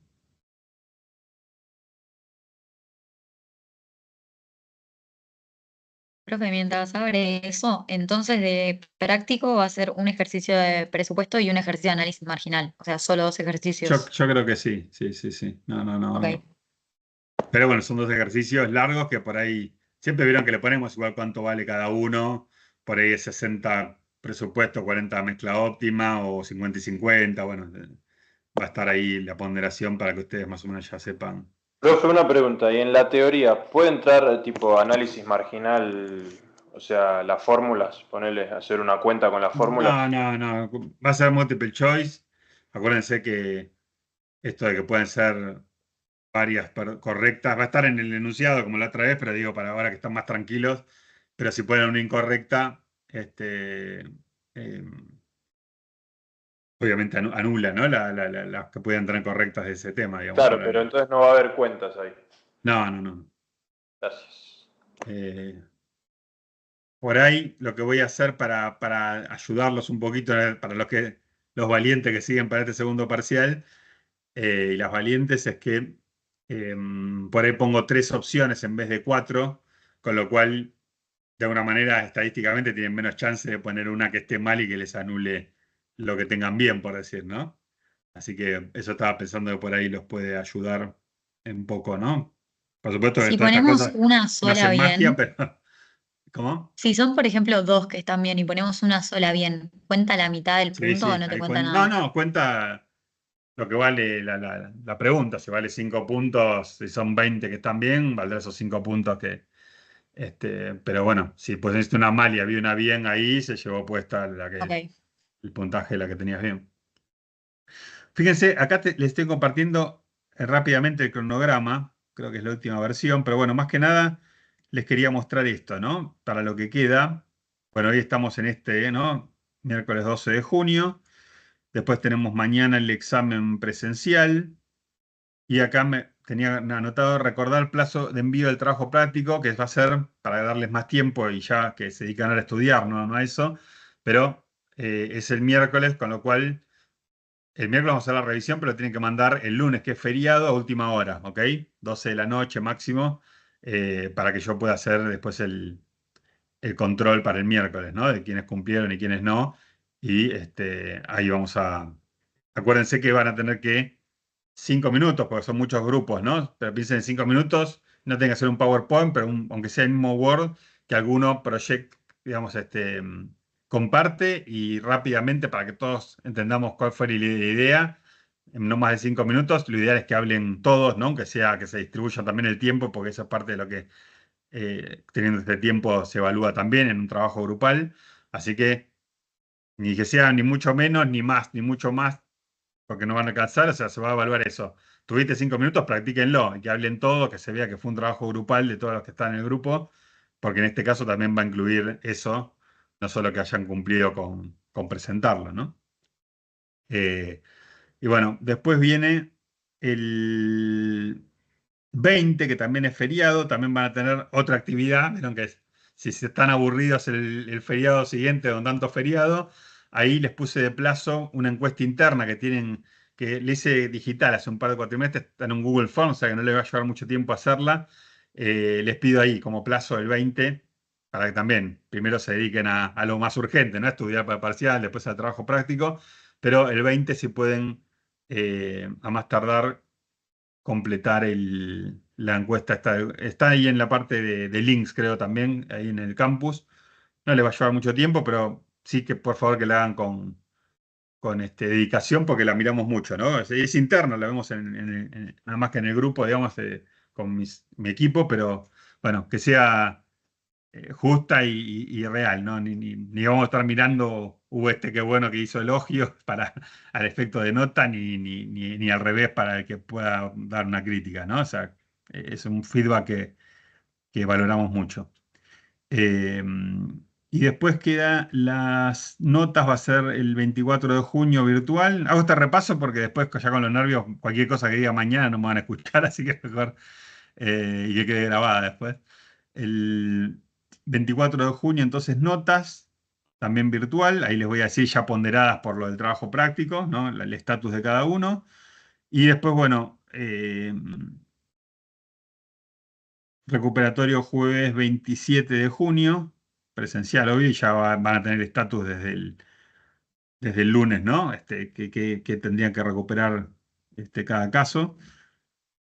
Profe, mientras abre eso, entonces de práctico va a ser un ejercicio de presupuesto y un ejercicio de análisis marginal. O sea, solo dos Yo, ejercicios. yo creo que sí, sí, sí, sí. No, no, no, Ok. no. Pero bueno, son dos ejercicios largos que por ahí, siempre vieron que le ponemos igual cuánto vale cada uno. Por ahí es 60 presupuesto, 40 mezcla óptima o 50 y 50. Bueno, va a estar ahí la ponderación para que ustedes más o menos ya sepan. Profe, una pregunta. ¿Y en la teoría puede entrar tipo análisis marginal, o sea, las fórmulas, ponerle, hacer una cuenta con las fórmulas? No, no, no. Va a ser multiple choice. Acuérdense que esto de que pueden ser varias correctas, va a estar en el enunciado como la otra vez, pero digo para ahora que están más tranquilos, pero si ponen una incorrecta, eh, obviamente anula, ¿no? Las que puedan tener correctas de ese tema, digamos. Claro, pero entonces no va a haber cuentas ahí. No, no, no. Gracias. Eh, por ahí lo que voy a hacer para ayudarlos un poquito, para los valientes que siguen para este segundo parcial, y las valientes es que por ahí pongo 3 opciones en vez de 4, con lo cual de alguna manera estadísticamente tienen menos chance de poner una que esté mal y que les anule lo que tengan bien, por decir, ¿no? Así que eso estaba pensando que por ahí los puede ayudar un poco, ¿no? Por supuesto que Si todas estas ponemos cosas una no sola hacen magia, bien, pero ¿cómo? si son, por ejemplo, dos que están bien y ponemos una sola bien, ¿cuenta la mitad del Sí, punto o sí, no te ahí cuenta no, nada? no, cuenta lo que vale la pregunta. Si vale 5 puntos, si son 20 que están bien, valdrá esos 5 puntos pero bueno, si pusiste una mal y había una bien ahí, se llevó puesta Ok. el puntaje de la que tenías bien. Fíjense, acá les estoy compartiendo rápidamente el cronograma, creo que es la última versión, pero bueno, más que nada les quería mostrar esto, ¿no? Para lo que queda. Bueno, hoy estamos en este, ¿no? Miércoles 12 de junio. Después tenemos mañana el examen presencial. Y acá me tenía anotado recordar el plazo de envío del trabajo práctico, que va a ser para darles más tiempo y ya que se dedican a estudiar, no a eso. Pero es el miércoles, con lo cual el miércoles vamos a hacer la revisión, pero tienen que mandar el lunes, que es feriado, a última hora, ¿ok? 12 de la noche máximo, para que yo pueda hacer después el control para el miércoles, ¿no? De quiénes cumplieron y quiénes no. Y ahí vamos a... Acuérdense que van a tener que 5 minutos, porque son muchos grupos, ¿no? Pero piensen en 5 minutos, no tienen que hacer un PowerPoint, pero aunque sea el mismo Word, que alguno digamos, comparte y rápidamente para que todos entendamos cuál fue la idea, en no más de 5 minutos. Lo ideal es que hablen todos, ¿no? Aunque sea que se distribuya también el tiempo, porque eso es parte de lo que teniendo este tiempo se evalúa también en un trabajo grupal. Así que ni que sea ni mucho menos, ni más, ni mucho más, porque no van a alcanzar, o sea, se va a evaluar eso. Tuviste 5 minutos, practíquenlo, y que hablen todo, que se vea que fue un trabajo grupal de todos los que están en el grupo, porque en este caso también va a incluir eso, no solo que hayan cumplido con presentarlo, ¿no? Y bueno, después viene el 20, que también es feriado, también van a tener otra actividad. Vieron que si se están aburridos el feriado siguiente con tanto feriado, ahí les puse de plazo una encuesta interna que tienen, que le hice digital hace un par de cuatrimestres, está en un Google Form, o sea que no le va a llevar mucho tiempo hacerla. Les pido ahí como plazo el 20, para que también primero se dediquen a lo más urgente, ¿no? A estudiar para parcial, después al trabajo práctico, pero el 20 si pueden, a más tardar, completar la encuesta. Está ahí en la parte de links, creo también, ahí en el campus. No le va a llevar mucho tiempo, pero sí que por favor que la hagan con dedicación, porque la miramos mucho, ¿no? Es interna, la vemos nada más que en el grupo, digamos, con mi equipo, pero bueno, que sea justa y real, ¿no? Ni vamos a estar mirando, qué bueno que hizo elogios para, al efecto de nota, ni al revés para el que pueda dar una crítica, ¿no? O sea, es un feedback que valoramos mucho. Eh, y después queda las notas, va a ser el 24 de junio virtual. Hago este repaso porque después, ya con los nervios, cualquier cosa que diga mañana no me van a escuchar, así que es mejor y que quede grabada después. El 24 de junio, entonces, notas, también virtual. Ahí les voy a decir ya ponderadas por lo del trabajo práctico, ¿no? El estatus de cada uno. Y después, bueno, recuperatorio jueves 27 de junio, presencial hoy, ya van a tener estatus desde el lunes, ¿no? Que tendrían que recuperar cada caso.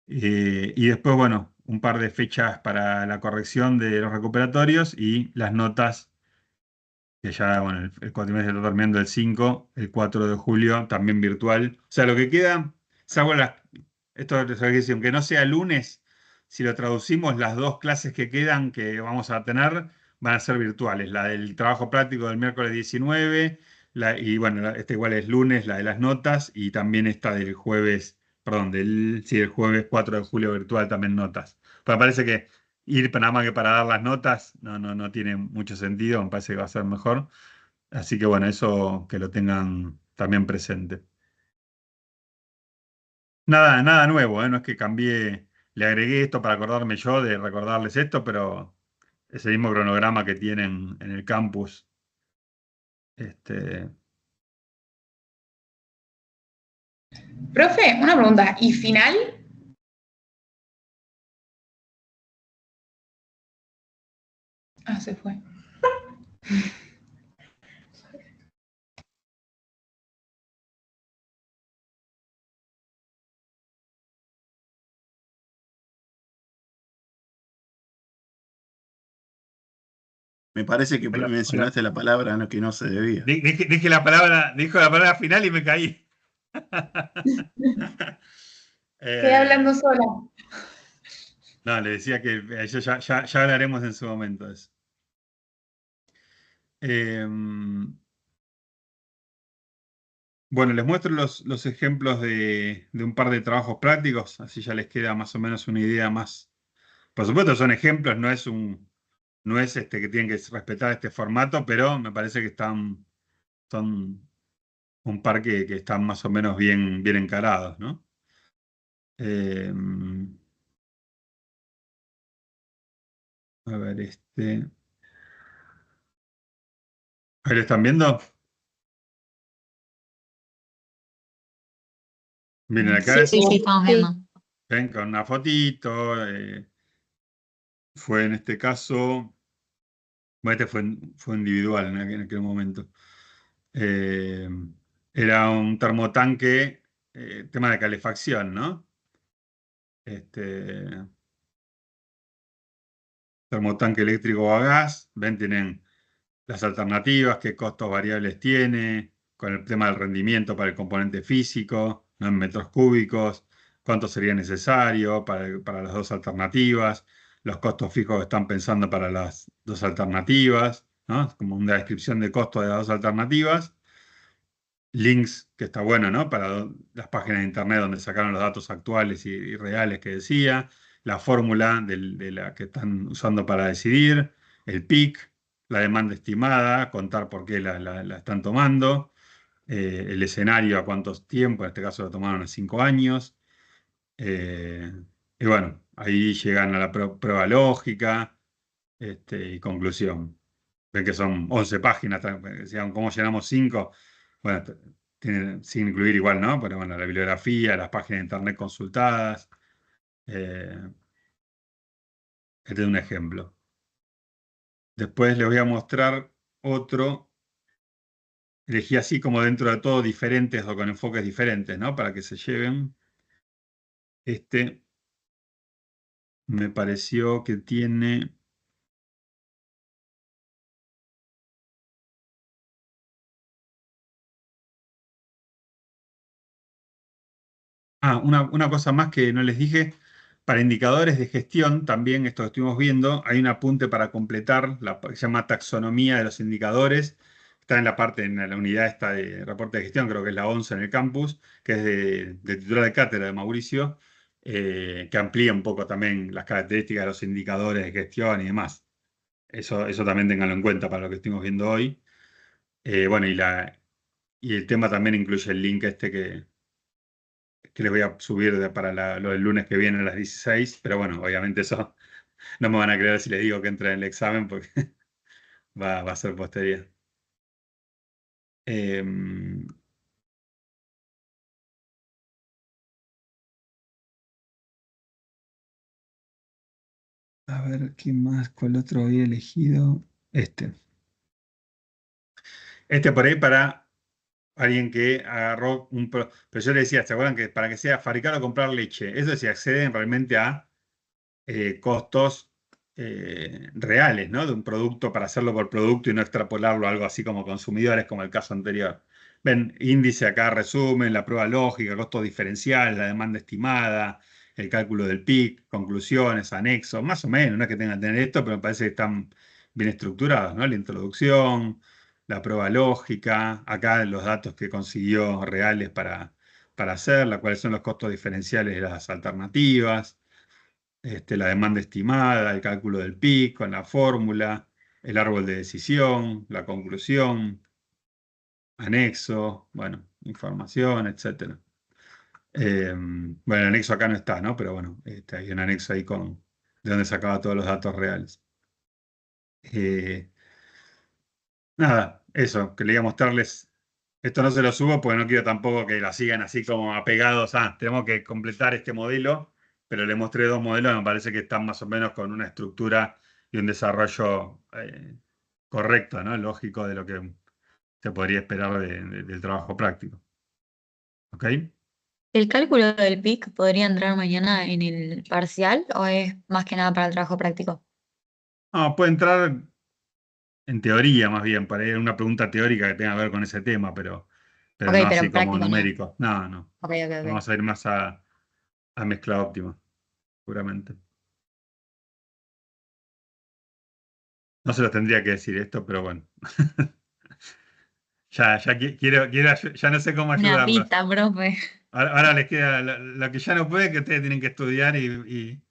Y después, bueno, un par de fechas para la corrección de los recuperatorios y las notas, que ya, bueno, el cuatrimestre está terminando el 5, el 4 de julio, también virtual. O sea, lo que queda, salvo esto es lo que decía, aunque no sea lunes, si lo traducimos, las dos clases que quedan que vamos a tener van a ser virtuales. La del trabajo práctico del miércoles 19, y bueno, esta igual es lunes, la de las notas, y también esta del jueves, perdón, sí, el jueves 4 de julio virtual también notas. Pero parece que ir nada más que para dar las notas no tiene mucho sentido, me parece que va a ser mejor. Así que bueno, eso que lo tengan también presente. Nada nuevo, ¿eh? No es que cambié, le agregué esto para acordarme yo de recordarles esto, pero es el mismo cronograma que tienen en el campus. Este, Profe, una pregunta. ¿Y final? Ah, se fue. Me parece que hola, mencionaste la palabra que no se debía. Dijo la palabra final y me caí. Estoy hablando sola. No, le decía que eso ya hablaremos en su momento de eso. Bueno, les muestro los ejemplos de un par de trabajos prácticos, así ya les queda más o menos una idea más. Por supuesto, son ejemplos, no es que tienen que respetar este formato, pero me parece que son un par que están más o menos bien encarados, ¿no? Eh, a ver, ¿ahí lo están viendo? Miren, acá Sí, sí, estamos viendo. ven con una fotito, fue en este caso, bueno, fue individual en aquel momento. Eh, Era un termotanque, tema de calefacción, ¿no? Este, termotanque eléctrico o a gas, ven, tienen las alternativas, qué costos variables tiene, con el tema del rendimiento para el componente físico, ¿no? En metros cúbicos, cuánto sería necesario para las dos alternativas, los costos fijos que están pensando para las dos alternativas, ¿no? Como una descripción de costo de las dos alternativas. Links, que está bueno, ¿no? Para las páginas de internet donde sacaron los datos actuales y reales que decía, la fórmula de la que están usando para decidir, el PIC, la demanda estimada, contar por qué la están tomando, el escenario a cuántos tiempos, en este caso lo tomaron a 5 años, eh, y bueno, ahí llegan a la prueba lógica y conclusión. Ven que son 11 páginas, decían, ¿cómo llenamos 5? Bueno, sin incluir igual, ¿no? Pero bueno, la bibliografía, las páginas de internet consultadas. eh, Este es un ejemplo. Después les voy a mostrar otro. Elegí así como dentro de todo diferentes o con enfoques diferentes, ¿no? Para que se lleven. Este me pareció que tiene... Ah, una cosa más que no les dije. Para indicadores de gestión, también esto que estuvimos viendo, hay un apunte para completar, que se llama taxonomía de los indicadores. Está en la parte, en la unidad esta de reporte de gestión, creo que es la 11 en el campus, que es de titular de cátedra de Mauricio, que amplía un poco también las características de los indicadores de gestión y demás. Eso también tenganlo en cuenta para lo que estuvimos viendo hoy. Bueno, y el tema también incluye el link que les voy a subir para lo del lunes que viene a las 16, pero bueno, obviamente eso no me van a creer si les digo que entra en el examen porque va a ser posterior. Em, a ver, ¿qué más? ¿Cuál otro había elegido? Este por ahí para alguien que agarró Pero yo le decía, ¿se acuerdan que para que sea fabricar o comprar leche? Eso si acceden realmente a costos reales, ¿no? De un producto para hacerlo por producto y no extrapolarlo a algo así como consumidores, como el caso anterior. Ven, índice acá, resumen, la prueba lógica, costos diferenciales, la demanda estimada, el cálculo del PIC, conclusiones, anexos, más o menos, no es que tengan que tener esto, pero me parece que están bien estructurados, ¿no? La introducción, la prueba lógica, acá los datos que consiguió reales para hacerla, cuáles son los costos diferenciales de las alternativas, la demanda estimada, el cálculo del PIC con la fórmula, el árbol de decisión, la conclusión, anexo, bueno, información, etcétera. Bueno, el anexo acá no está, ¿no? Pero bueno, hay un anexo ahí de donde sacaba todos los datos reales. Eh, Nada, eso, quería mostrarles. Esto no se lo subo porque no quiero tampoco que la sigan así como apegados. Tenemos que completar este modelo, pero le mostré dos modelos, me parece que están más o menos con una estructura y un desarrollo correcto, ¿no? Lógico de lo que se podría esperar del trabajo práctico. ¿Ok? ¿El cálculo del PIC podría entrar mañana en el parcial o es más que nada para el trabajo práctico? No, puede entrar en teoría más bien, para ir a una pregunta teórica que tenga que ver con ese tema, pero Ok, no pero así en como práctico no. numérico. No, no. Ok, ok, ok. Vamos a ir más a mezcla óptima, seguramente. No se los tendría que decir esto, pero bueno. Ya ya no sé cómo Una ayudarlos. pista, profe. Ahora les queda lo que ya no puede, que ustedes tienen que estudiar y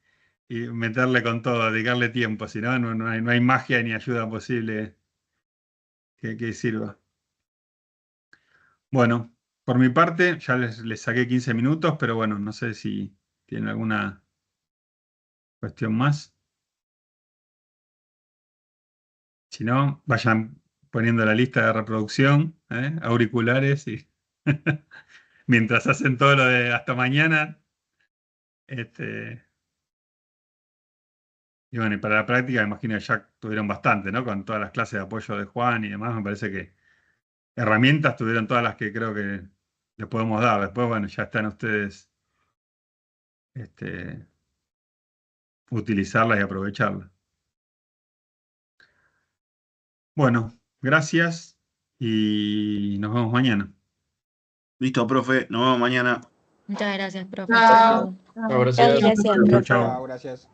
meterle con todo, dedicarle tiempo, si no, no hay magia ni ayuda posible que sirva. Bueno, por mi parte, ya les saqué 15 minutos, pero bueno, no sé si tienen alguna cuestión más. Si no, vayan poniendo la lista de reproducción, auriculares y mientras hacen todo lo de hasta mañana. Y bueno, y para la práctica, me imagino que ya tuvieron bastante, ¿no? Con todas las clases de apoyo de Juan y demás, me parece que herramientas tuvieron todas las que creo que les podemos dar. Después, bueno, ya están ustedes este, utilizarlas y aprovecharlas. Bueno, gracias y nos vemos mañana. Listo, profe, nos vemos mañana. Muchas gracias, profe. Chao. Chau. Chao, gracias. Gracias, Chau, profe. chau. Chao, gracias.